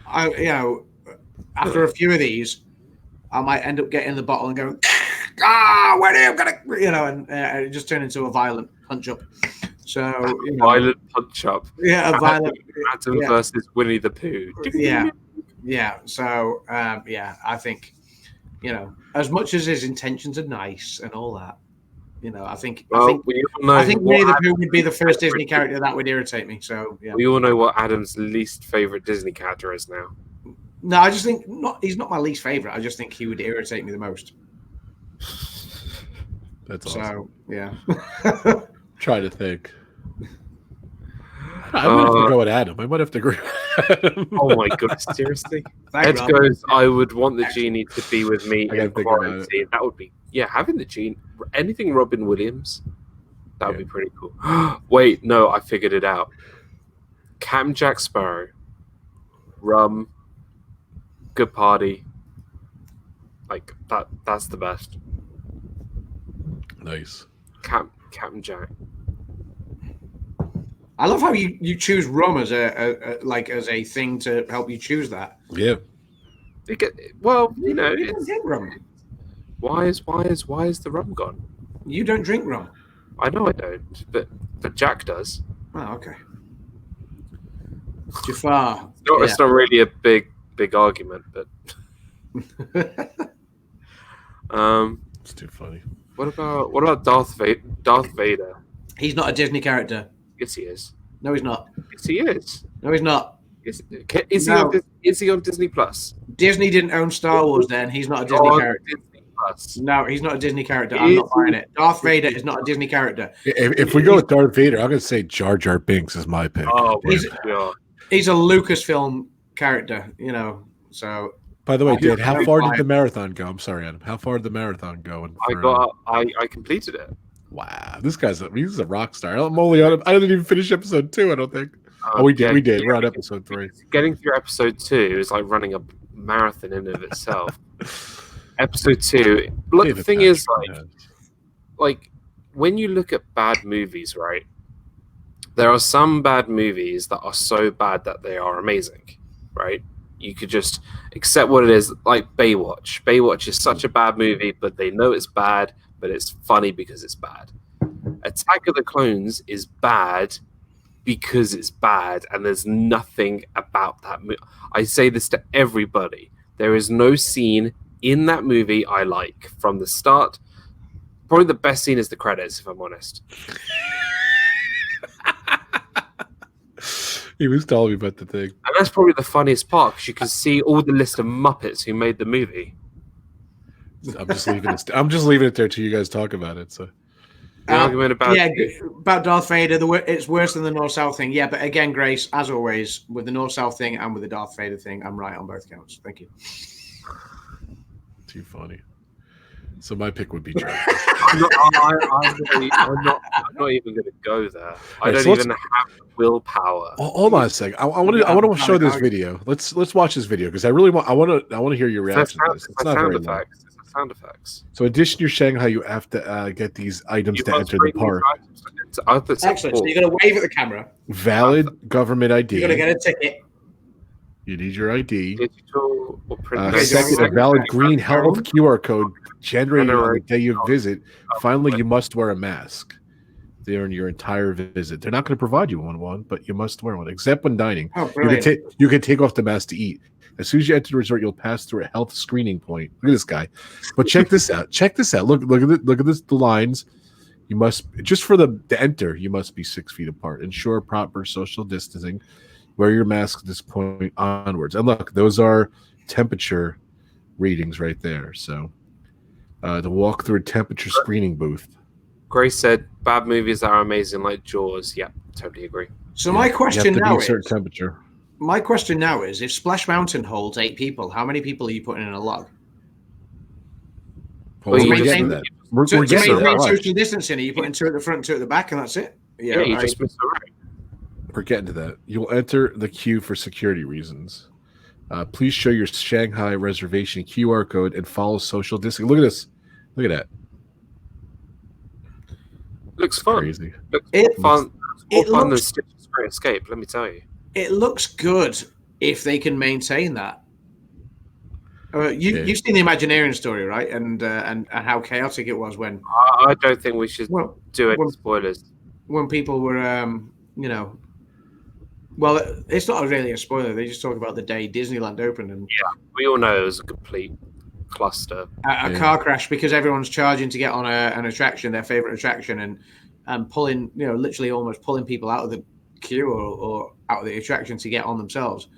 after a few of these, I might end up getting the bottle and going, when am I gonna, and just turn into a violent punch up. So violent punch up. Yeah, a violent Adam versus Winnie the Pooh. Yeah. So I think, as much as his intentions are nice and all that, I think Winnie the Pooh would be the first Disney character that would irritate me. So yeah. We all know what Adam's least favorite Disney character is now. No, I just think he's not my least favorite. I just think he would irritate me the most. That's awesome. So yeah. Try to think. I might have to go with Adam. I might have to agree with Adam. Oh my god, seriously? Ed goes, I would want the genie to be with me in quarantine. That would be, having the genie, anything Robin Williams, that would be pretty cool. Wait, no, I figured it out. Captain Jack Sparrow, rum, good party. Like, that's the best. Nice. Captain Jack. I love how you choose rum as a thing to help you choose that. Yeah. Well, you know, You don't drink rum. why is the rum gone? You don't drink rum. I know I don't, but Jack does. Oh, okay. Jafar. It's not really a big argument, but It's too funny. what about Darth Vader? He's not a Disney character. Yes, he is. No, he's not. Yes, he is. No, he's not. Is he on Disney Plus? Disney didn't own Star Wars then. He's not a Disney character. Disney Plus. No, he's not a Disney character. I'm not buying it. Darth Vader is not a Disney character. If we go with Darth Vader, I'm going to say Jar Jar Binks is my pick. Oh, He's a Lucasfilm character, you know. So, by the way, Dan, how far did the marathon go? I'm sorry, Adam. How far did the marathon go? I completed it. Wow, he's a rock star. I'm only on. I didn't even finish episode 2. I don't think. We did. We're on episode 3. Getting through episode 2 is like running a marathon in and of itself. Episode 2. Look, the thing is, like when you look at bad movies, right? There are some bad movies that are so bad that they are amazing, right? You could just accept what it is, like Baywatch. Baywatch is such a bad movie, but they know it's bad, but it's funny because it's bad. Attack of the Clones is bad because it's bad, and there's nothing about that movie. I say this to everybody. There is no scene in that movie I like from the start. Probably the best scene is the credits, if I'm honest. He was telling me about the thing. And that's probably the funniest part, because you can see all the list of Muppets who made the movie. I'm just leaving it there till you guys talk about it. So, argument about about Darth Vader, it's worse than the North-South thing. Yeah, but again, Grace, as always, with the North-South thing and with the Darth Vader thing, I'm right on both counts. Thank you. Too funny. So my pick would be Jack. I'm not even going to go there. I don't even have willpower. Hold on a second. I want to show this video. Let's watch this video because I want to hear your reaction to this. It's not very long. Sound effects. So, in addition to Shanghai, you have to get these items to enter the park. Excellent. So you're going to wave at the camera. Valid government ID. You're going to get a ticket. You need your ID. Digital or print. Second, a valid green health QR code generated on the day you visit. Finally, you must wear a mask during your entire visit. They're not going to provide you one, but you must wear one, except when dining. Oh, you can take off the mask to eat. As soon as you enter the resort, you'll pass through a health screening point. Look at this guy. But check this out. Look at this. The lines. You must, just for the enter, you must be 6 feet apart. Ensure proper social distancing. Wear your mask at this point onwards. And look, those are temperature readings right there. So to walk through a temperature screening booth. Grace said bad movies that are amazing, like Jaws. Yeah, totally agree. So my question now is, certain temperature. My question now is, if Splash Mountain holds 8 people, how many people are you putting in a log? We're getting that. We're getting that. Social distancing, are you putting 2 at the front, 2 at the back, and that's it? Yeah, you just missed it right. We're getting to that. You'll enter the queue for security reasons. Please show your Shanghai reservation QR code and follow social distancing. Look at this. Look at that. Looks fun. Crazy. Looks fun. It's more fun than Stitch's Great Escape, let me tell you. It looks good if they can maintain that. You've seen the Imagineering story, right? And how chaotic it was when. I don't think we should do any spoilers. When people were, well, it's not really a spoiler. They just talk about the day Disneyland opened, and we all know it was a complete cluster. A car crash because everyone's charging to get on an attraction, their favorite attraction, and pulling, literally almost pulling people out of the queue or out of the attraction to get on themselves.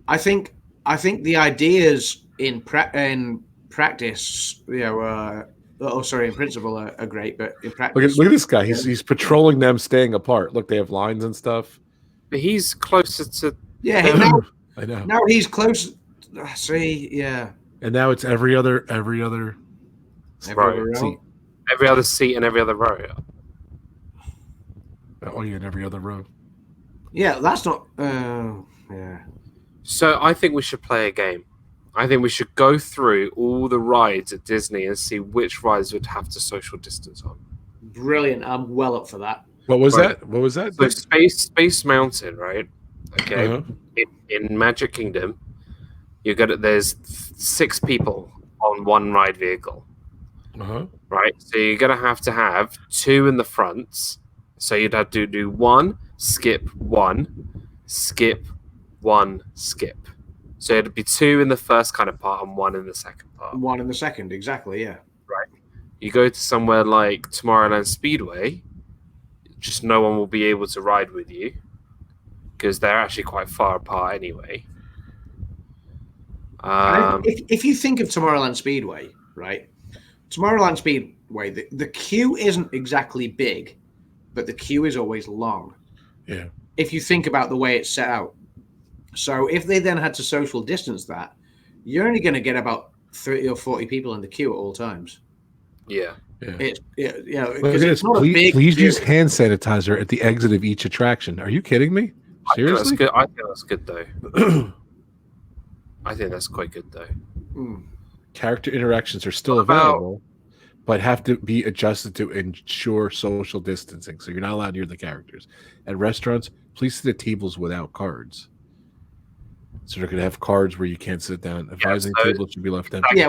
I think the ideas in practice, in principle are great, but in practice, look at this guy. He's patrolling them, staying apart. Look, they have lines and stuff. But he's closer to. Yeah, I know. Now he's close. See, yeah. And now it's every other seat. Every other seat and every other row. Oh yeah, and every other row. Yeah, that's not. Yeah. So I think we should play a game. I think we should go through all the rides at Disney and see which rides would have to social distance on. Brilliant. I'm well up for that. What was Right. that? What was that? So Space Mountain, right? Okay. Uh-huh. In Magic Kingdom, there's 6 people on one ride vehicle. Uh-huh. Right? So you're gonna have to have 2 in the fronts. So you'd have to do 1, skip 1, skip 1, skip. So it'd be 2 in the first kind of part and 1 in the second part. 1 in the second, exactly, yeah. Right. You go to somewhere like Tomorrowland Speedway, just no one will be able to ride with you because they're actually quite far apart anyway. If you think of Tomorrowland Speedway, right? Tomorrowland Speedway, the queue isn't exactly big, but the queue is always long. Yeah. If you think about the way it's set out. So if they then had to social distance that, you're only going to get about 30 or 40 people in the queue at all times. Yeah. It's it's not a big please queue. use hand sanitizer at the exit of each attraction. Are you kidding me? Seriously? I think that's good though. I think that's quite good though. Character interactions are still available, but have to be adjusted to ensure social distancing. So you're not allowed near the characters. At restaurants, please sit at tables without cards. So they're going to have cards where you can't sit down. Advising tables should be left empty. Yeah,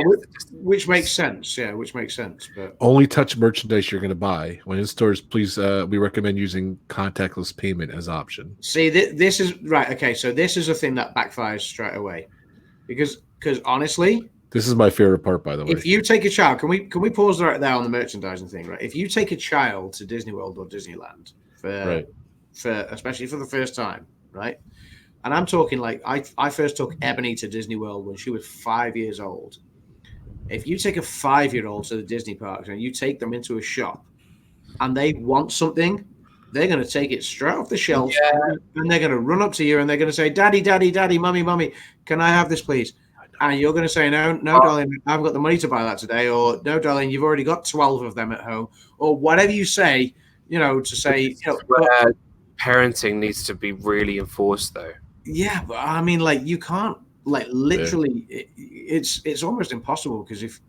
which makes sense. Yeah, which makes sense. But only touch merchandise you're going to buy. When in stores, please, we recommend using contactless payment as option. See, this is right. Okay, so this is a thing that backfires straight away, because honestly, this is my favorite part, by the way. if you take a child, can we pause right there on the merchandising thing, right? If you take a child to Disney World or Disneyland for especially for the first time, right? And I'm talking like I first took Ebony to Disney World when she was 5 years old. If you take a 5-year-old to the Disney parks and you take them into a shop and they want something, they're going to take it straight off the shelf and they're going to run up to you and they're going to say, Daddy, Daddy, Daddy, Mummy, Mummy, can I have this, please? And you're going to say, no, darling, I haven't got the money to buy that today. Or no, darling, you've already got 12 of them at home. Or whatever you say, to say. Where parenting needs to be really enforced, though. Yeah, but I mean, like, you can't, like, literally, it's almost impossible because if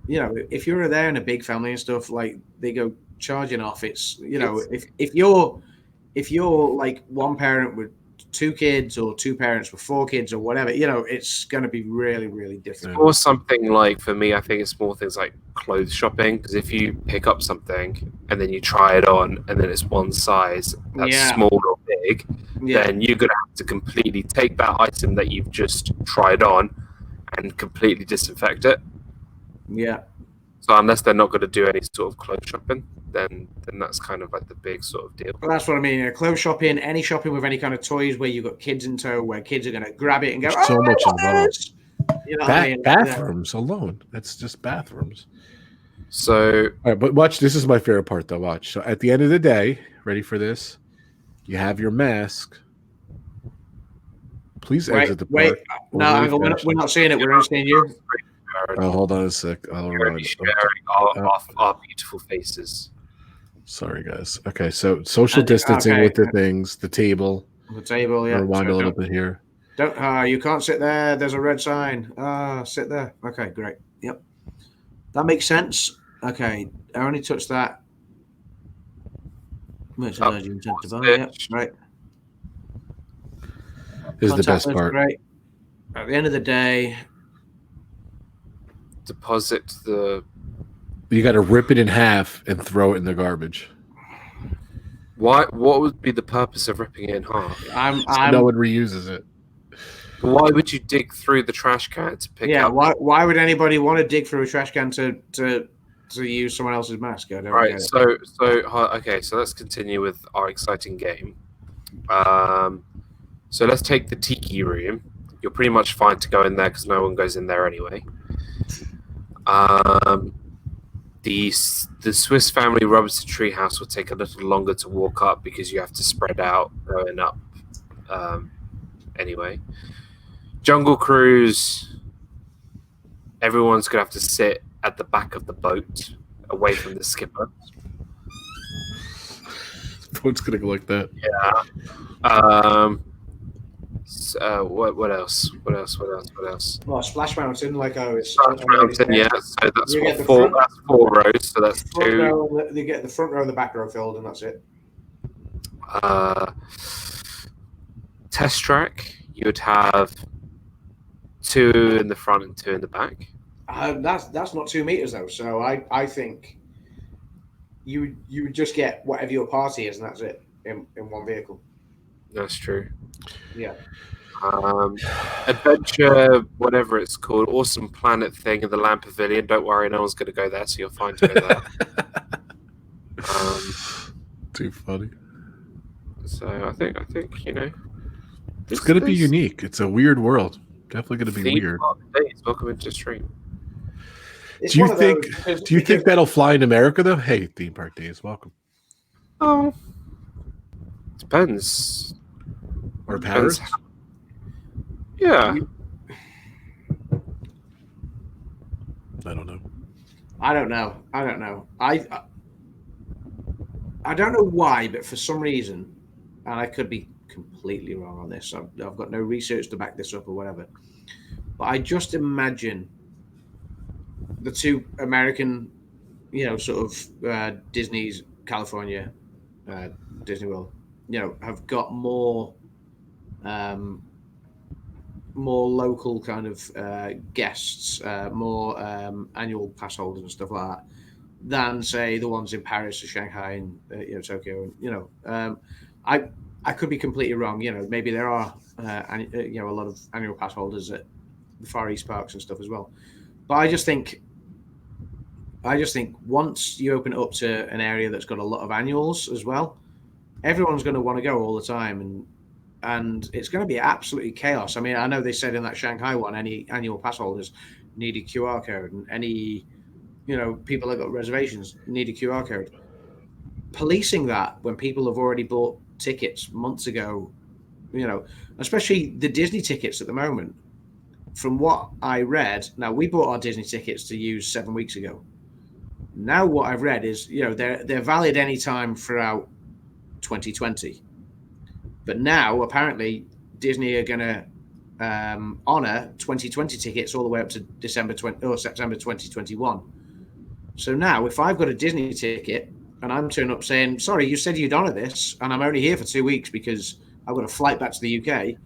you're there in a big family and stuff, like, they go charging off. It's, if you're like one parent with 2 kids or 2 parents with 4 kids or whatever, it's going to be really, really difficult. Or something like, for me, I think it's more things like clothes shopping, because if you pick up something and then you try it on and then it's one size that's small or big, then you're going to have to completely take that item that you've just tried on and completely disinfect it. Yeah. So unless they're not going to do any sort of clothes shopping, then that's kind of like the big sort of deal. Well, that's what I mean. Clothes shopping, any shopping with any kind of toys where you've got kids in tow, where kids are going to grab it and go, so much involved. Bathrooms alone. That's just bathrooms. So, all right, but watch. This is my favorite part, though. Watch. So at the end of the day, ready for this? You have your mask. Please exit the park. Wait. No, we're not seeing it. We're only seeing you. Oh, hold on a sec. Sharing our beautiful faces. Sorry, guys. Okay, so social distancing with the things, the table. The table, yeah. Rewind a little bit here. You can't sit there. There's a red sign. Sit there. Okay, great. Yep. That makes sense. Okay, I only touched that. Merchandise you intend to buy. Yep, right. This is the best part. Great. At the end of the day, deposit you got to rip it in half and throw it in the garbage. What would be the purpose of ripping it in half? So no one reuses it. Why would you dig through the trash can to pick up? Why would anybody want to dig through a trash can to use someone else's mask? I don't get it. So let's continue with our exciting game. So let's take the tiki room. You're pretty much fine to go in there because no one goes in there anyway. The Swiss Family Robinson Treehouse will take a little longer to walk up because you have to spread out going up. Anyway, Jungle Cruise. Everyone's gonna have to sit at the back of the boat, away from the skipper. The boat's gonna go like that. Yeah. What else? What else? Well, Splash Mountain, like I was. Splash Mountain, yeah. So that's You what, get the four. front- That's 4 rows. So that's Front 2. row, you get the front row and the back row filled, and that's it. Test track, you would have 2 in the front and 2 in the back. That's not 2 meters though. So I think you would just get whatever your party is, and that's it in one vehicle. That's true. Yeah. Adventure, whatever it's called, Awesome Planet thing in the Land Pavilion. Don't worry, no one's going to go there, so you're fine to go there. Too funny. So I think you know, It's going to be unique. It's a weird world. Definitely going to be theme weird. park days. Welcome into the stream. It's Do you one of think? those- Do you think that'll fly in America though? Hey, theme park days, welcome. Oh, depends. Or Depends. Paris? Yeah. I don't know. I don't know. I don't know why, but for some reason, and I could be completely wrong on this. I've got no research to back this up or whatever. But I just imagine the 2 American, sort of Disney's California, Disney World, have got more local kind of guests, more annual pass holders and stuff like that, than say the ones in Paris or Shanghai and Tokyo. And I could be completely wrong. Maybe there are a lot of annual pass holders at the Far East parks and stuff as well. But I just think once you open it up to an area that's got a lot of annuals as well, everyone's going to want to go all the time, and it's going to be absolutely chaos. I mean, I know they said in that Shanghai one, any annual pass holders need a QR code, and any people that got reservations need a QR code. Policing that when people have already bought tickets months ago, especially the Disney tickets at the moment. From what I read, now we bought our Disney tickets to use 7 weeks ago. Now what I've read is, they're valid anytime throughout 2020. But now apparently Disney are going to honor 2020 tickets all the way up to September 2021. So now if I've got a Disney ticket and I'm turning up saying, sorry, you said you'd honor this, and I'm only here for 2 weeks because I've got a flight back to the UK,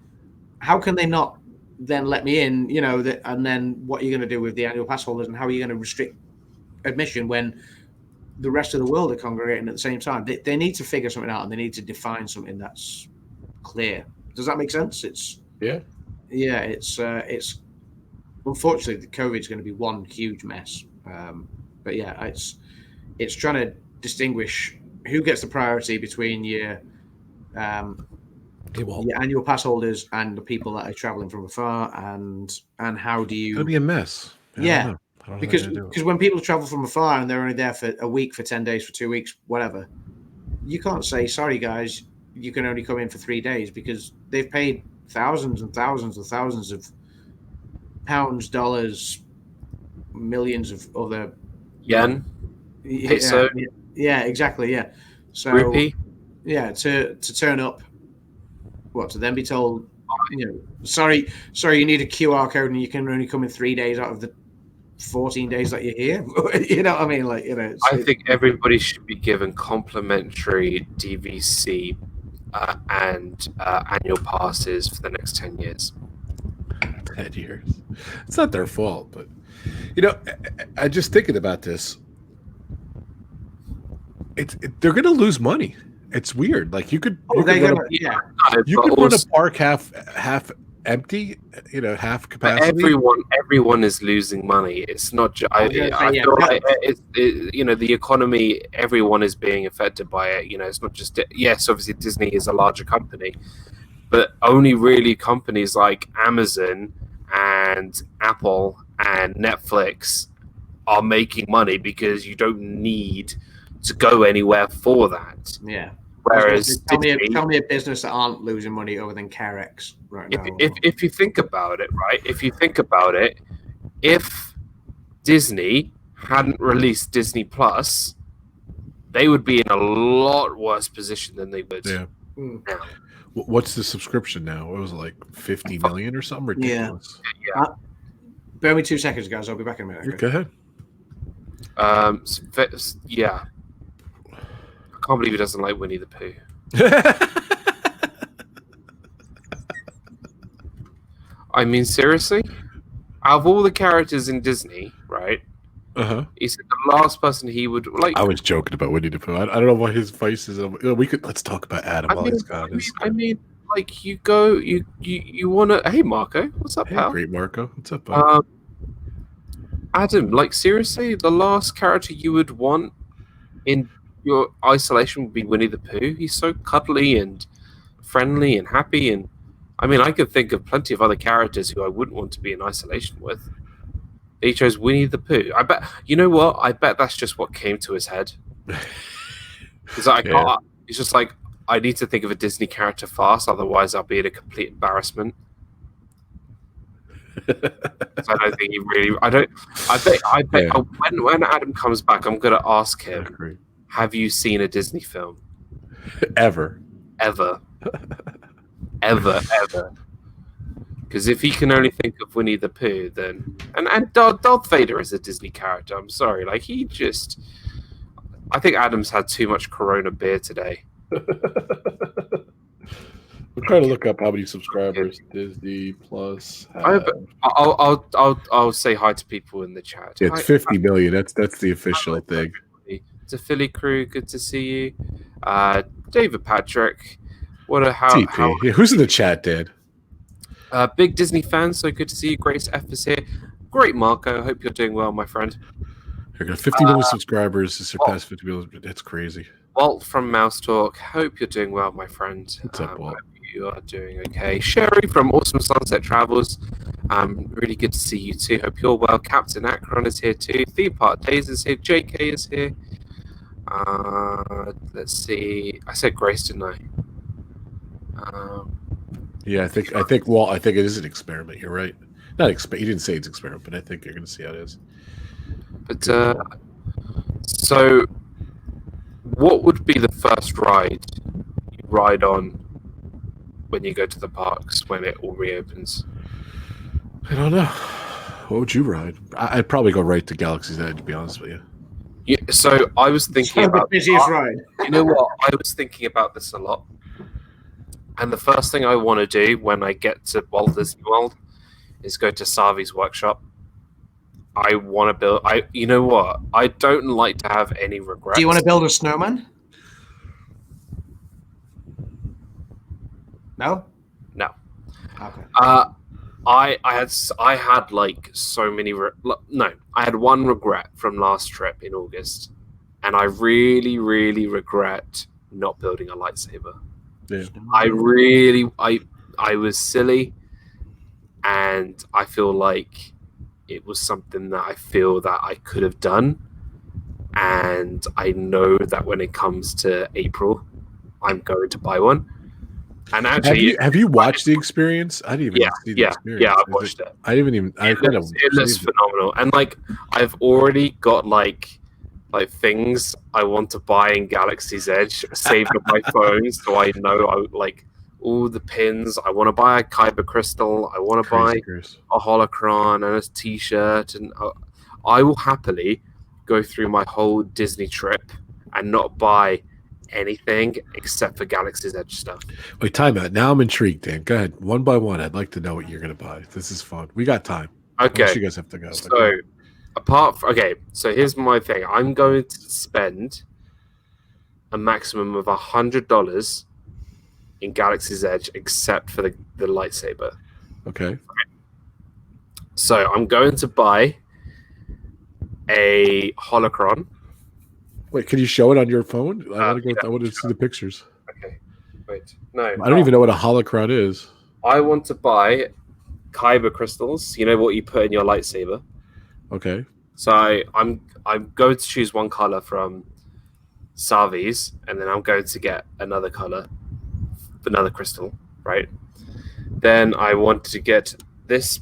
how can they not then let me in, and then what are you going to do with the annual pass holders, and how are you going to restrict admission when the rest of the world are congregating at the same time? They need to figure something out, and they need to define something that's clear. Does that make sense? It's unfortunately the COVID is going to be one huge mess. But yeah, it's trying to distinguish who gets the priority between your annual pass holders and the people that are traveling from afar, and how do you? It'll be a mess. Yeah, because when people travel from afar and they're only there for a week, for 10 days, for 2 weeks, whatever, you can't say, sorry guys, you can only come in for 3 days, because they've paid thousands and thousands and thousands of pounds, dollars, millions of other yen, peso. Yeah, exactly. Yeah, so rupee. Yeah, to turn up, to then be told, sorry, you need a QR code and you can only come in 3 days out of the 14 days that you're here. You know what I mean? I think everybody should be given complimentary DVC and annual passes for the next 10 years. 10 years. It's not their fault, but I just thinking about this. They're going to lose money. It's weird. Like you could run a park half empty, half capacity. Everyone is losing money. It's not just. I feel like the economy. Everyone is being affected by it. It's not just. Yes, obviously Disney is a larger company, but only really companies like Amazon and Apple and Netflix are making money, because you don't need to go anywhere for that. Yeah. Whereas tell me a business that aren't losing money other than CareX right now. If you think about it, right? If Disney hadn't released Disney Plus, they would be in a lot worse position than they would now. What's the subscription now? It was like 50 million or something ridiculous. Yeah. Bear me 2 seconds, guys. I'll be back in a minute. Go ahead. Yeah. I can't believe he doesn't like Winnie the Pooh. I mean, seriously? Out of all the characters in Disney, right? He said the last person he would like. I was joking about Winnie the Pooh. I don't know what his voice is. Let's talk about Adam. I mean, like you go, you want to. Hey, Marco, what's up, pal? Great, Marco. What's up, pal? Adam, like seriously, the last character you would want in your isolation would be Winnie the Pooh. He's so cuddly and friendly and happy, and I mean, I could think of plenty of other characters who I wouldn't want to be in isolation with. He chose Winnie the Pooh. I bet. You know what? I bet that's just what came to his head. Because it's just like, I need to think of a Disney character fast, otherwise I'll be in a complete embarrassment. So I don't think he really. I bet. When Adam comes back, I'm gonna ask him. Have you seen a Disney film? Ever. Because if he can only think of Winnie the Pooh, then and Darth Vader is a Disney character. I'm sorry, like he just. I think Adam's had too much Corona beer today. I'm trying to look up how many subscribers Disney Plus has. I'll say hi to people in the chat. It's 50 million. That's the official thing. To Philly Crew, good to see you. David Patrick, who's in the chat, Dad? Big Disney fan, so good to see you. Grace F is here. Great, Marco. Hope you're doing well, my friend. You're got 50 million subscribers to surpass 50 million. That's crazy. Walt from Mouse Talk. Hope you're doing well, my friend. What's up, Walt? Hope you are doing okay. Sherry from Awesome Sunset Travels. Really good to see you too. Hope you're well. Captain Akron is here too. Theme Park Days is here. JK is here. Let's see. I said Grace, didn't I? Yeah, I think Walt. I think it is an experiment. You're right. Not he didn't say it's an experiment, but I think you're going to see how it is. But so, what would be the first ride you ride on when you go to the parks when it all reopens? I don't know. What would you ride? I'd probably go right to Galaxy's Edge, to be honest with you. Yeah, so I was thinking about the busiest ride. You know what? I was thinking about this a lot. And the first thing I want to do when I get to Walt Disney World is go to Savi's workshop. I want to build. You know what? I don't like to have any regrets. Do you want to build a snowman? No. No. Okay. I had like so many. No, I had one regret from last trip in August, and I really, really regret not building a lightsaber. Yeah. I was silly, and I feel like it was something that I feel that I could have done, and I know that when it comes to April, I'm going to buy one. And actually, have you watched the experience? I didn't even see the experience. Yeah, I watched it. I didn't even. It looks phenomenal, and like I've already got like things I want to buy in Galaxy's Edge saved on my phone, so I know like all the pins. I want to buy a Kyber crystal. I want to buy a holocron and a T-shirt, and I will happily go through my whole Disney trip and not buy anything except for Galaxy's Edge stuff. Wait, time out. Now I'm intrigued, Dan. Go ahead. One by one, I'd like to know what you're going to buy. This is fun. We got time. Okay. You guys have to go. So, so here's my thing. I'm going to spend a maximum of $100 in Galaxy's Edge except for the lightsaber. Okay. So I'm going to buy a holocron. Wait, can you show it on your phone? I want to see the pictures. Okay. Wait. No. I don't even know what a holocron is. I want to buy Kyber crystals. You know what you put in your lightsaber? Okay. So I'm going to choose one color from Savi's, and then I'm going to get another color, another crystal, right? Then I want to get this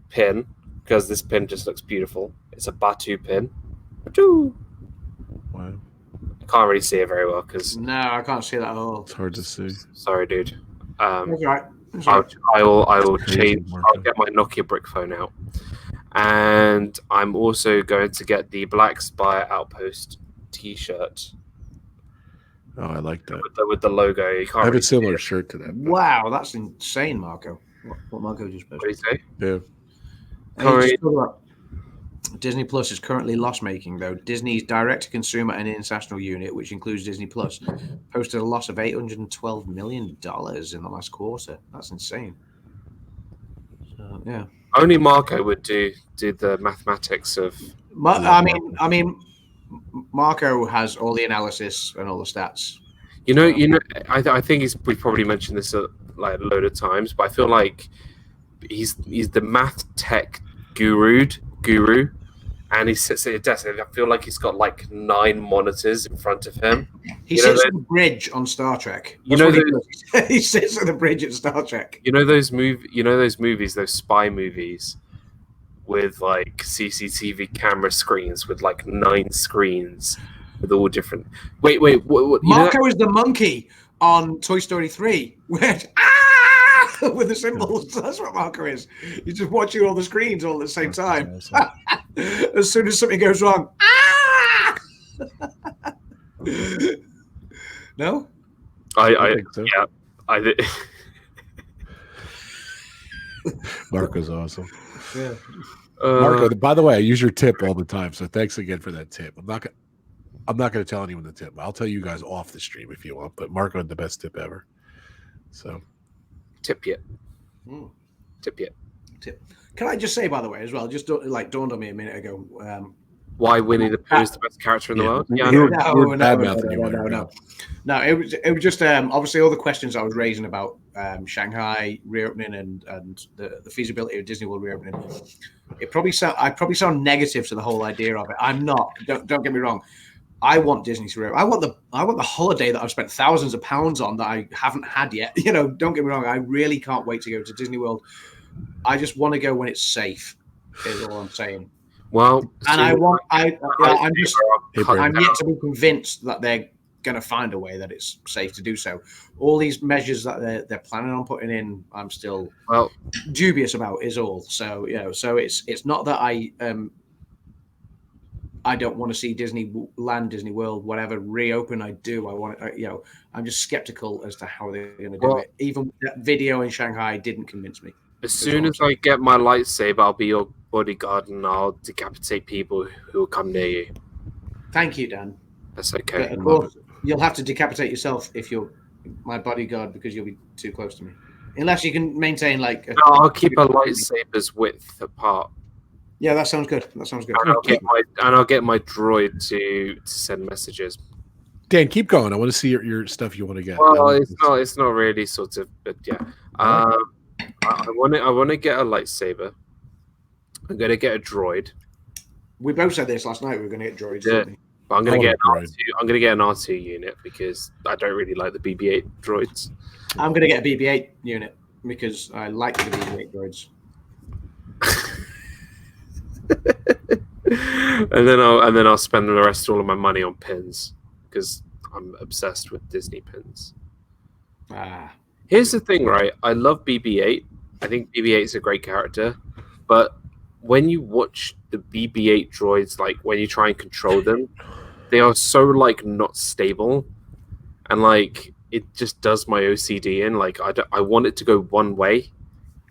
pin because this pin just looks beautiful. It's a Batu pin. Batu. Wow. Can't really see it very well because. No, I can't see that at all. It's hard to see. Sorry, dude. That's right. That's right. I will Crazy, change. Marco. I'll get my Nokia brick phone out, and I'm also going to get the Black Spire Outpost T-shirt Oh, I like that. with the logo. You can't I have really a similar see shirt to that. but- Wow, that's insane, Marco. What Marco just it. What do you posted. say? Yeah. Hey, you just talk about Disney Plus is currently loss-making, though. Disney's direct-to-consumer and international unit, which includes Disney Plus, posted a loss of $812 million in the last quarter. That's insane. So, yeah. Only Marco would do the mathematics of. I mean, Marco has all the analysis and all the stats. I think we've probably mentioned this like a load of times, but I feel like he's the math tech guru, and he sits at a desk. And I feel like he's got like 9 monitors in front of him. He sits on the bridge on Star Trek. He sits on the bridge at Star Trek. You know those movies, those spy movies, with like CCTV camera screens with like 9 screens with all different. Wait. What, Marco is the monkey on Toy Story 3, with the symbols. That's what Marco is. He's just watching all the screens all at the same time. As soon as something goes wrong, no. I think so. Yeah. Marco's awesome. Yeah. Marco, by the way, I use your tip all the time, so thanks again for that tip. I'm not going to tell anyone the tip. I'll tell you guys off the stream if you want. But Marco had the best tip ever. So, tip yet. Can I just say, by the way, as well, just dawned on me a minute ago. Why Winnie the Pooh is the best character in the world? Yeah, No. No, it was just obviously all the questions I was raising about Shanghai reopening and the feasibility of Disney World reopening. I probably sound negative to the whole idea of it. I'm not. Don't get me wrong. I want Disney to reopen. I want the holiday that I've spent thousands of pounds on that I haven't had yet. Don't get me wrong. I really can't wait to go to Disney World. I just want to go when it's safe. Is all I'm saying. Well, and I'm yet to be convinced that they're going to find a way that it's safe to do so. All these measures that they're planning on putting in, I'm still dubious about. Is all. So so it's not that I don't want to see Disneyland, Disney World, whatever reopen. I do. I want it. I'm just skeptical as to how they're going to do it. Even that video in Shanghai didn't convince me. As soon as I get my lightsaber, I'll be your bodyguard and I'll decapitate people who will come near you. Thank you, Dan. That's okay. But of course, you'll have to decapitate yourself if you're my bodyguard because you'll be too close to me. Unless you can maintain like. I'll keep our lightsabers width apart. Yeah, that sounds good. And I'll get my droid to send messages. Dan, keep going. I want to see your stuff you want to get. Well, it's not really sort of, but yeah. I want to get a lightsaber. I'm going to get a droid. We both said this last night. We were going to get droids. Yeah, but I'm going to get an R2. I'm going to get an R2 unit because I don't really like the BB-8 droids. I'm going to get a BB-8 unit because I like the BB-8 droids. and then I'll spend the rest of all of my money on pins because I'm obsessed with Disney pins. Here's the thing, right? I love BB-8. I think BB-8 is a great character, but when you watch the BB-8 droids, like when you try and control them, they are so like not stable, and like it just does my OCD in. Like I want it to go one way,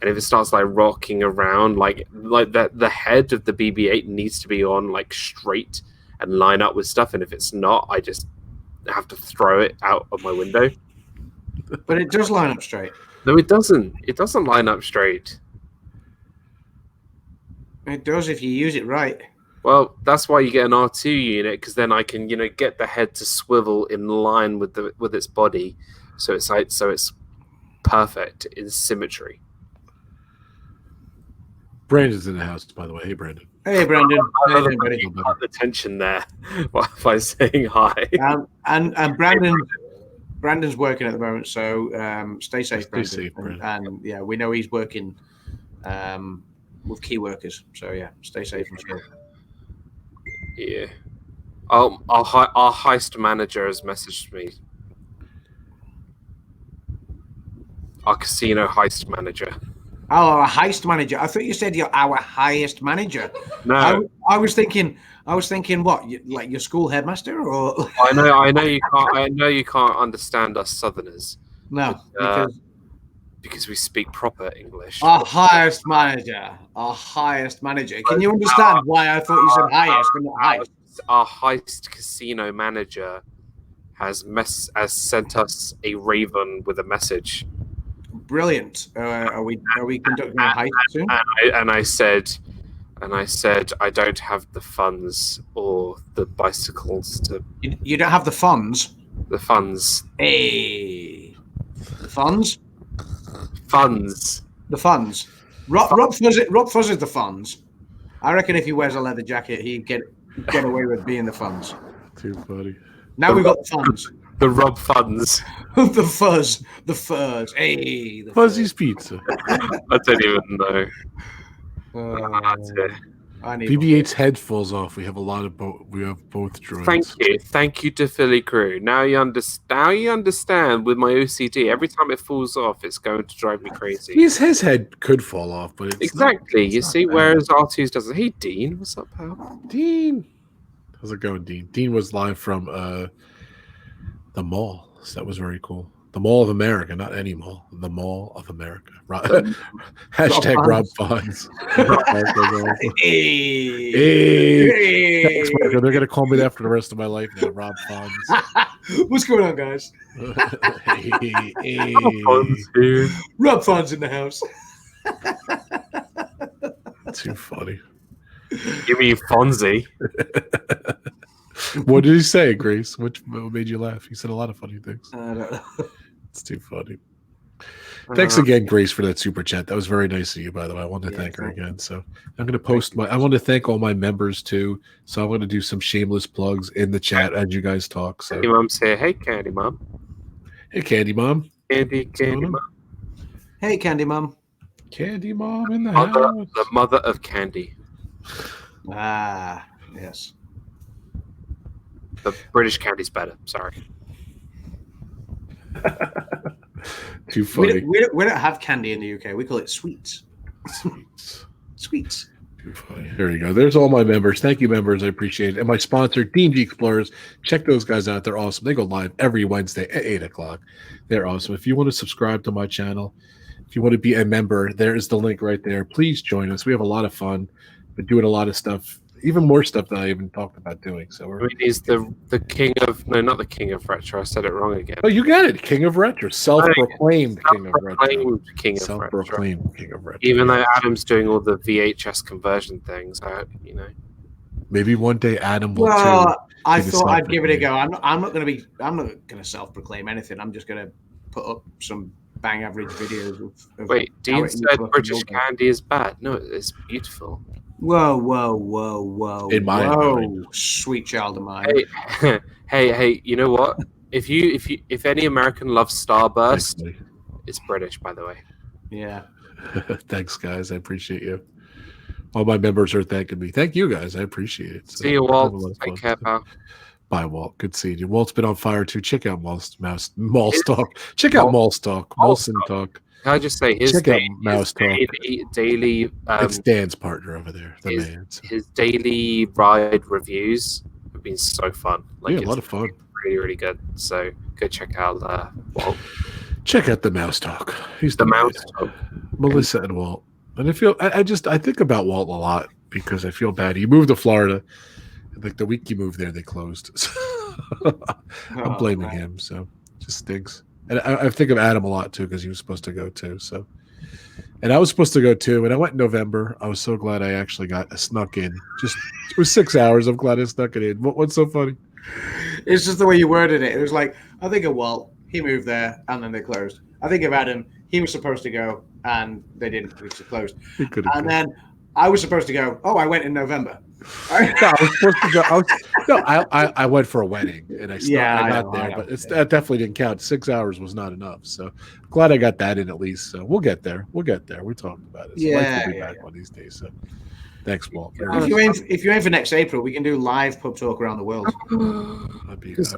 and if it starts like rocking around, like the head of the BB-8 needs to be on like straight and line up with stuff, and if it's not, I just have to throw it out of my window. But it does line up straight. No, it doesn't. It doesn't line up straight. It does if you use it right. Well, that's why you get an R2 unit, because then I can, get the head to swivel in line with its body, so it's perfect in symmetry. Brandon's in the house, by the way. Hey, Brandon. Hey, Brandon. Hey, everybody. Cut the tension there by saying hi. And Brandon's working at the moment, so stay safe, Brandon. Stay safe, Brandon. And yeah, we know he's working with key workers, so yeah, stay safe and chill. Yeah. Our heist manager has messaged me. Our casino heist manager. Oh, a heist manager. I thought you said you're our highest manager. No, I was thinking what, like your school headmaster, or I know you can't. I know you can't understand us Southerners. no? But, because we speak proper English. Our highest manager. Can you understand why I thought you said highest and not highest? Our heist casino manager has sent us a raven with a message. Brilliant. Are we conducting a heist soon? And I said I don't have the funds or the bicycles to. You don't have the funds. The funds. Hey, the funds. Funds. The funds. Rob Fuzz is the funds. I reckon if he wears a leather jacket, he'd get away with being the funds. Too funny. Now we've got the funds. The Rob funds. The fuzz. The furs. Hey, the Fuzzy's Pizza. I don't even know. BB-8's head falls off. We have a lot of we have both droids. Thank you to Philly Crew. Now you understand. With my OCD, every time it falls off, it's going to drive me crazy. His head could fall off, but it's exactly. Not, you see, whereas R2's doesn't. Hey, Dean, what's up, pal? Dean, how's it going, Dean? Dean was live from the mall, so that was very cool. The Mall of America, not any mall. The Mall of America. Hashtag Rob Fonz. Hey. Thanks, Marco. They're going to call me that for the rest of my life now. Rob Fonz. What's going on, guys? Hey. Rob Fonz in the house. Too funny. Give me Fonzie. What did he say, Grace? What made you laugh? He said a lot of funny things. I don't know. It's too funny. Thanks again, Grace, for that super chat. That was very nice of you, by the way. I want to thank her again. So I'm going to post I want to thank all my members too. So I'm going to do some shameless plugs in the chat as you guys talk. So Candy Mom say, "Hey, Candy Mom." Hey, Candy Mom. Candy Mom. Hey, Candy Mom. Candy Mom in the house. The mother of candy. Ah, yes. The British candy's better. Sorry. Too funny. We don't have candy in the UK. We call it sweets. Sweets. Too funny. There you go. There's all my members. Thank you, members. I appreciate it. And my sponsor, D&D Explorers. Check those guys out. They're awesome. They go live every Wednesday at 8 o'clock. They're awesome. If you want to subscribe to my channel, if you want to be a member, there is the link right there. Please join us. We have a lot of fun. We're doing a lot of stuff. Even more stuff that I even talked about doing. So he's the king of not the king of retro. I said it wrong again. Oh, you got it, king of retro, self-proclaimed king of retro, self-proclaimed king of retro. Even though Adam's doing all the VHS conversion things, maybe one day Adam will. I thought I'd give it a go. I'm not going to self-proclaim anything. I'm just going to put up some bang average videos of Wait, Dean said British candy is bad. No, it's beautiful. Whoa! In my opinion. Sweet child of mine. Hey! You know what? If any American loves Starburst, it's British, by the way. Yeah. Thanks, guys. I appreciate you. All my members are thanking me. Thank you, guys. I appreciate it. See you, Walt. Take care, pal. Bye, Walt. Good seeing you. Walt's been on fire too. Check out Mouse Talk. Check out Mouse Talk. Molson Talk. Can I just say his daily it's Dan's partner over there. His daily ride reviews have been so fun. A lot of fun. Really, really good. So go check out Walt. Check out the Mouse Talk. He's the Mouse Talk. Melissa and Walt. And I think about Walt a lot because I feel bad. He moved to Florida. Like the week he moved there, they closed. I'm blaming him. So it just stinks. And I think of Adam a lot too because he was supposed to go too. So, and I was supposed to go too. And I went in November. I was so glad I actually snuck in. It was 6 hours. I'm glad I snuck it in. What's so funny? It's just the way you worded it. It was like, I think of Walt. He moved there, and then they closed. I think of Adam. He was supposed to go, and they didn't. It was closed. And then I was supposed to go. Oh, I went in November. I was supposed to go. I went for a wedding, and I got there, but that definitely didn't count. 6 hours was not enough. So glad I got that in at least. So we'll get there. We talked about it. So I'd like to be back one of these days. So Thanks, Walt. If you aim for next April, we can do live pub talk around the world.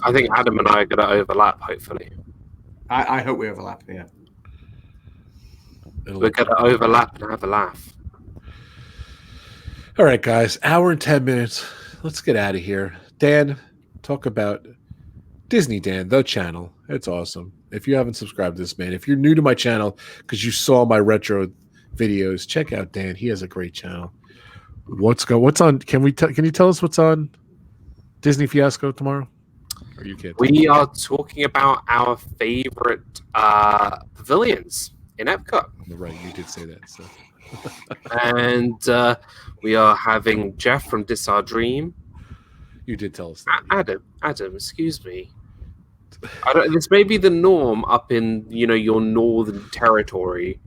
I think Adam and I are going to overlap, hopefully. I hope we overlap, yeah. We're going to overlap and have a laugh. All right, guys. Hour and 10 minutes. Let's get out of here. Dan, talk about DizneyDan, the channel. It's awesome. If you haven't subscribed to this, man, if you're new to my channel because you saw my retro videos, check out Dan. He has a great channel. What's on? Can you tell us what's on Disney Fiasco tomorrow? Or you can't? We are talking about our favorite pavilions in Epcot. Right, you did say that. So. And we are having Jeff from Dis Our Dream. You did tell us that. Adam, excuse me. This may be the norm up in your northern territory,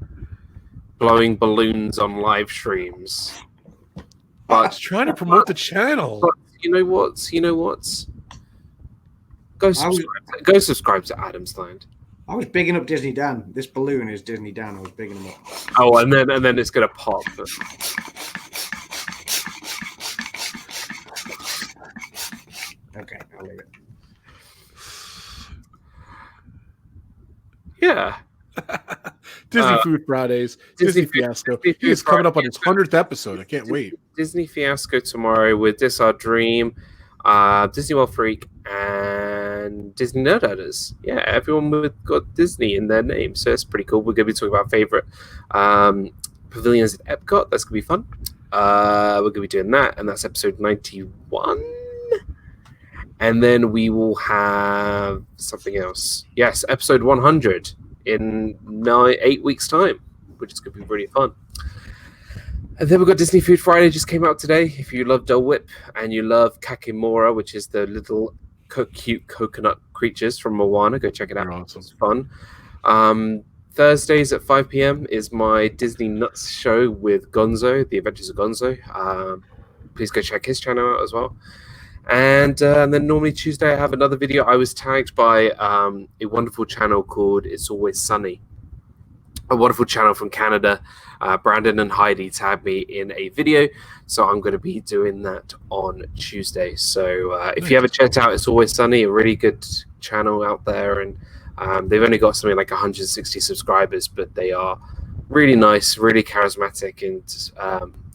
blowing balloons on live streams. But I was trying to promote the channel. But you know what? Go subscribe to AdamsLand. I was bigging up DizneyDan. This balloon is DizneyDan. I was bigging him up. Oh, and then it's gonna pop. Okay, I'll leave it. Yeah. Disney Food Fridays, Disney Fiasco. He is coming up on his 100th episode. I can't wait. Disney Fiasco tomorrow with Dis Our Dream, Disney World Freak, and Disney Nerd Owners. Yeah, everyone with got Disney in their name, so it's pretty cool. We're going to be talking about favorite pavilions at Epcot. That's going to be fun. We're going to be doing that, and that's episode 91. And then we will have something else. Yes, episode 100 in 8 weeks' time, which is going to be really fun. And then we've got Disney Food Friday, just came out today. If you love Dole Whip and you love Kakimora, which is the little cute coconut creatures from Moana, go check it out. Awesome. It's fun. Thursdays at 5 p.m. is my Disney Nuts show with Gonzo, The Adventures of Gonzo. Please go check his channel out as well. And then normally Tuesday I have another video. I was tagged by a wonderful channel called It's Always Sunny, a wonderful channel from Canada. Brandon and Heidi tagged me in a video, so I'm going to be doing that on Tuesday. So if you haven't checked out It's Always Sunny, a really good channel out there, and they've only got something like 160 subscribers, but they are really nice, really charismatic, and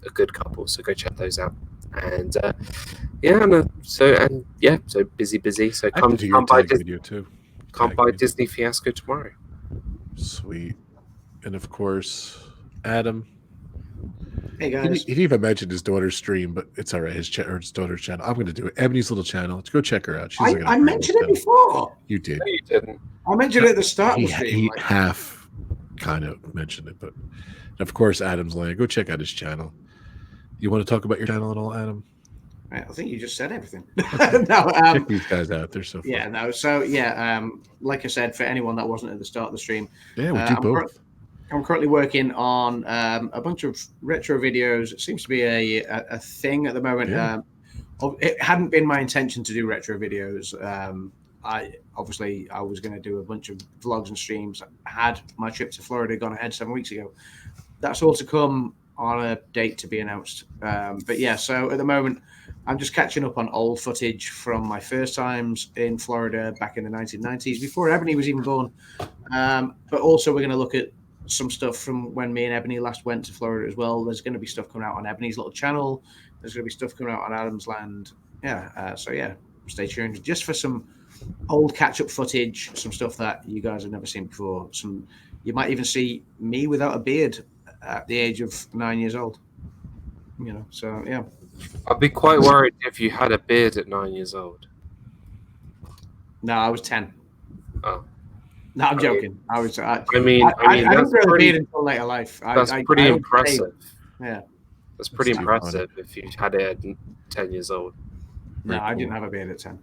a good couple. So go check those out. And so busy. So come by video too. Come by Disney Fiasco tomorrow. Sweet. And of course, Adam. Hey guys. He didn't even mention his daughter's stream, but it's all right. His daughter's channel. I'm going to do it. Ebony's little channel. Go check her out. I mentioned it before. You did. No, you didn't. I mentioned it at the start of the stream. He half kind of mentioned it, but of course, AdamsLand. Go check out his channel. You want to talk about your channel at all, Adam? I think you just said everything. Check these guys out. They're so fun. Yeah, no. So like I said, for anyone that wasn't at the start of the stream, yeah, we do both. I'm currently working on a bunch of retro videos. It seems to be a thing at the moment. Yeah. It hadn't been my intention to do retro videos. I was going to do a bunch of vlogs and streams. I had my trip to Florida gone ahead 7 weeks ago. That's all to come on a date to be announced. But yeah, so at the moment, I'm just catching up on old footage from my first times in Florida back in the 1990s, before Ebony was even born. But also we're going to look at some stuff from when me and Ebony last went to Florida as well. There's going to be stuff coming out on Ebony's little channel. There's going to be stuff coming out on AdamsLand. Stay tuned just for some old catch-up footage, some stuff that you guys have never seen before. You might even see me without a beard at the age of 9 years old. So yeah. I'd be quite worried if you had a beard at 9 years old. No, I was 10. Oh. No, I'm joking. I mean, I that's didn't pretty, beard until later life. That's pretty impressive. Yeah. That's pretty impressive if you had it at 10 years old. No, I didn't have a beard at 10.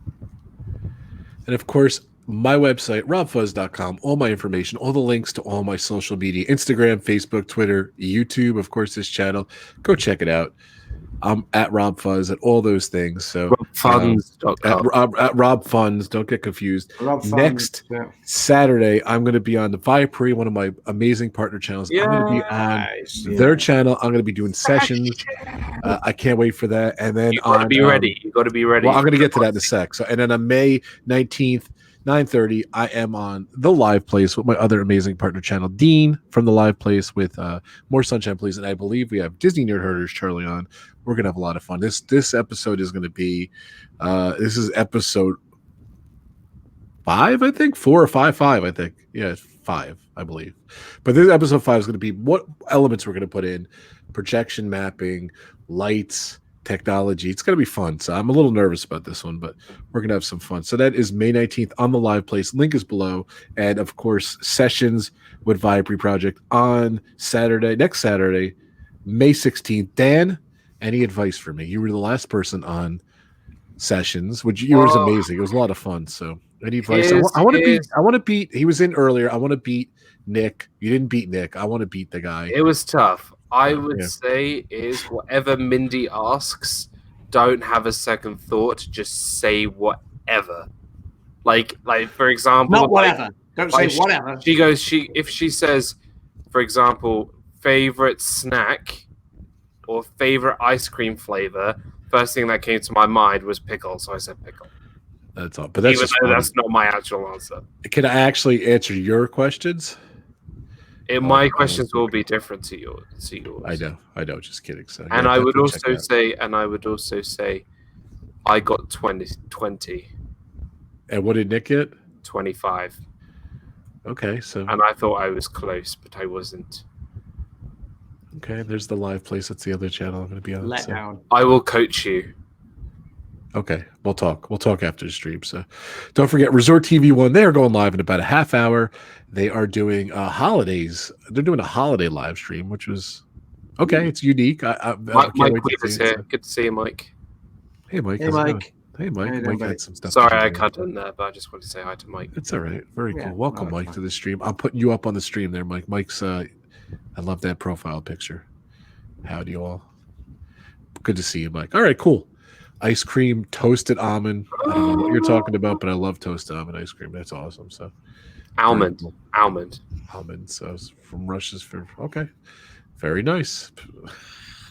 And of course, my website, robfuzz.com, all my information, all the links to all my social media, Instagram, Facebook, Twitter, YouTube, of course, this channel. Go check it out. I'm at Rob Fuzz at all those things. So RobFunds.com. at Rob Funds, don't get confused. Rob Funds, Next yeah. Saturday, I'm going to be on the Viapre, one of my amazing partner channels. I'm going to be on Nice, their channel. I'm going to to be doing sessions. I can't wait for that. And then you got to be ready. You got to be ready. Well, I'm going to get to that in a sec. So, and then on May 19th, 9:30, I am on the Live Place with my other amazing partner channel, Dean from the Live Place with More Sunshine Please. And I believe we have Disney Nerd Herders Charlie on. We're going to have a lot of fun. This episode is going to be this is episode 5, I think, 4 or 5, I think. Yeah, it's 5, I believe. But this episode 5 is going to be what elements we're going to put in: projection mapping, lights, technology. It's going to be fun. So I'm a little nervous about this one, but we're going to have some fun. So that is May 19th on the Live Place. Link is below. And of course, sessions with Viapre Project on next Saturday, May 16th. Dan, any advice for me? You were the last person on sessions, which you was amazing. It was a lot of fun. So any advice? I want to beat. He was in earlier. I want to beat Nick. You didn't beat Nick. I want to beat the guy. It was tough. I would say is whatever Mindy asks, don't have a second thought. Just say whatever. Like for example, not whatever. Don't say whatever. If she says, for example, favorite snack or favorite ice cream flavor, first thing that came to my mind was pickle. So I said pickle. That's all. But that's that's not my actual answer. Can I actually answer your questions? My questions will be different to yours. I know. Just kidding. So, and I would also say, I got 20. And what did Nick get? 25. Okay, so. And I thought I was close, but I wasn't. Okay, there's the Live Place. That's the other channel I'm going to be on. Let down. I will coach you. Okay, we'll talk. We'll talk after the stream. So don't forget, Resort TV 1, they are going live in about a half hour. They are doing holidays. They're doing a holiday live stream, which was okay. It's unique. Mike is here. Good to see you, Mike. Hey, Mike. Hey, Mike. Hey, Mike. Mike had some stuff. Sorry, I cut in there, but I just wanted to say hi to Mike. It's all right. Very cool. Welcome, Mike, to the stream. I'm putting you up on the stream there, Mike. Mike's, I love that profile picture. Howdy, all. Good to see you, Mike. All right, cool. Ice cream, toasted almond. I don't know what you're talking about, but I love toasted almond ice cream. That's awesome. So, almond. So it's from Russia's fair. Okay, very nice. I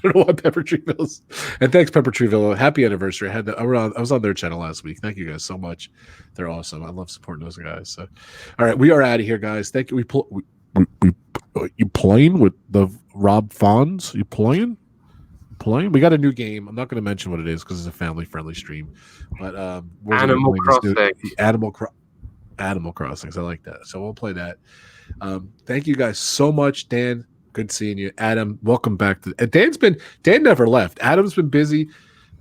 don't know why Pepper Treeville's. And thanks, Pepper Treeville. Happy anniversary. I was on their channel last week. Thank you guys so much. They're awesome. I love supporting those guys. So, all right, we are out of here, guys. Thank you. You playing with the Rob Fonz? You playing? We got a new game. I'm not going to mention what it is because it's a family-friendly stream. But Animal Crossing. Animal Crossings. I like that. So we'll play that. Thank you guys so much, Dan. Good seeing you, Adam. Welcome back to. Dan never left. Adam's been busy.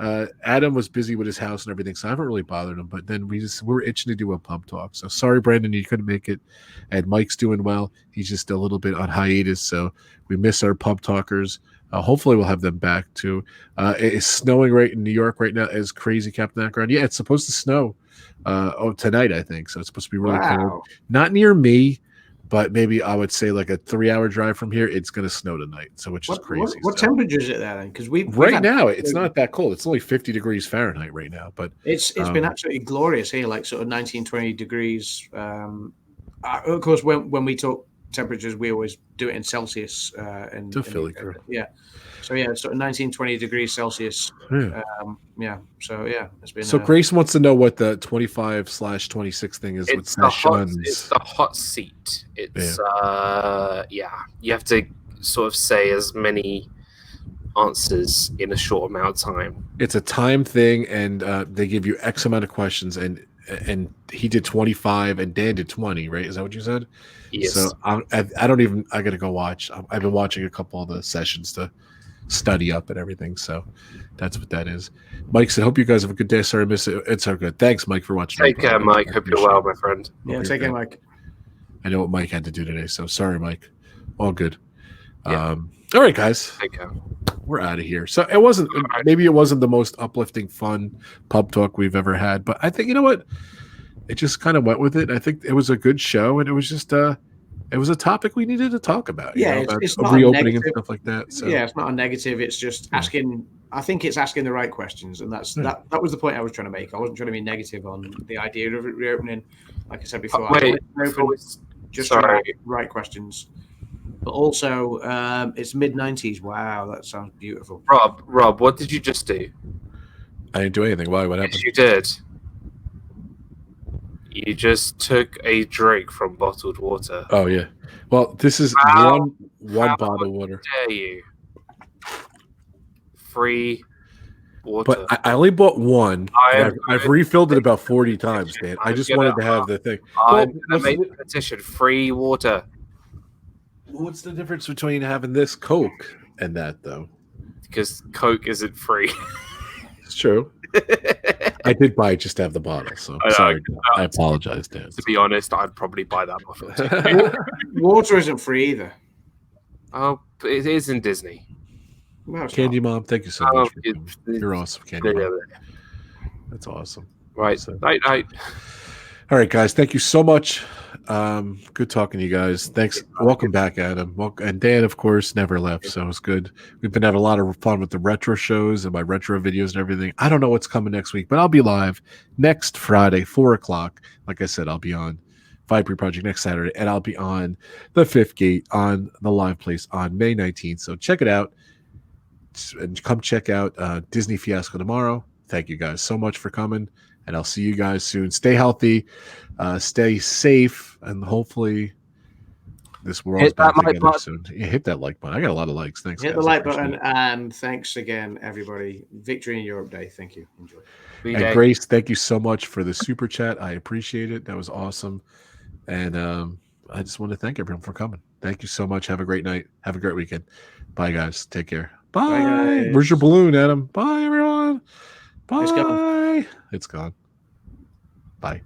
Adam was busy with his house and everything, so I haven't really bothered him. But then we're itching to do a pub talk. So sorry, Brandon, you couldn't make it. And Mike's doing well. He's just a little bit on hiatus, so we miss our pub talkers. Hopefully we'll have them back too. It's snowing right in New York right now. As crazy, Captain Akron. Yeah, it's supposed to snow tonight, I think. So it's supposed to be really cold. Not near me, but maybe I would say like a 3-hour drive from here. It's going to snow tonight, which is crazy. What temperature is it there then? Because now it's not that cold. It's only 50 degrees Fahrenheit right now, but it's been absolutely glorious here, like sort of 19, 20 degrees. Of course, when we talk temperatures, we always do it in Celsius. Philly crew. Yeah. So yeah, sort of 19, 20 degrees Celsius. Yeah. So yeah, it's been. So Grace wants to know what the 25/26 thing is with sessions. It's the hot seat. It's you have to sort of say as many answers in a short amount of time. It's a time thing, and they give you X amount of questions, and he did 25 and Dan did 20, right? Is that what you said? Yes. So I don't even. I gotta go watch. I've been watching a couple of the sessions to study up and everything. So that's what that is. Mike said, "Hope you guys have a good day." Sorry, I missed it. It's all good. Thanks, Mike, for watching. Take care, Mike. Hope you're well, my friend. Yeah, take care, Mike. I know what Mike had to do today, so sorry, Mike. All good. Yeah. All right, guys. Take care. We're out of here. So it wasn't. Maybe it wasn't the most uplifting, fun pub talk we've ever had, but I think you know what. It just kind of went with it. I think it was a good show, and it was just it was a topic we needed to talk about. Yeah, about it's not a reopening and negative. stuff like that. So Yeah, it's not a negative. It's just asking. I think it's asking the right questions, and that was the point I was trying to make. I wasn't trying to be negative on the idea of it reopening. Like I said before, Wait, just sorry. trying to ask the right questions. But also, it's mid-90s. Wow, that sounds beautiful. Rob, what did you just do? I didn't do anything. Why? What happened? Yes, you did. You just took a drink from bottled water. Oh yeah. Well, this is How one bottle of water. Dare you? Free water. But I only bought one. I've refilled it about 40 times, Dan. I just wanted to have the thing. I'm gonna make a petition. Free water. What's the difference between having this Coke and that, though? Because Coke isn't free. It's true. I did buy it just to have the bottle, so sorry. I apologize, Dan. To be honest, I'd probably buy that bottle too. Water isn't free either. Oh, it is in Disney. No, it's Candy not. Mom, thank you so much. You're awesome, Candy Mom. That's awesome. Right. So- Night. All right, guys. Thank you so much. Good talking to you guys. Thanks. Welcome back, Adam. And Dan, of course, never left, so it's good. We've been having a lot of fun with the retro shows and my retro videos and everything. I don't know what's coming next week, but I'll be live next Friday, 4 o'clock. Like I said, I'll be on Vibrant Project next Saturday, and I'll be on the Fifth Gate on the live place on May 19th. So check it out. And come check out Disney Fiasco tomorrow. Thank you guys so much for coming, and I'll see you guys soon. Stay healthy, stay safe, and hopefully this world's Hit that back like together button. soon. Yeah, hit that like button. I got a lot of likes. Thanks, Hit guys. the I like appreciate button, it. and thanks again, everybody. Victory in Europe Day. Thank you. Enjoy. And Grace, thank you so much for the super chat. I appreciate it. That was awesome. And I just want to thank everyone for coming. Thank you so much. Have a great night. Have a great weekend. Bye, guys. Take care. Bye. Bye, guys. Where's your balloon, Adam? Bye, everyone. Bye. It's gone. It's gone. Bye.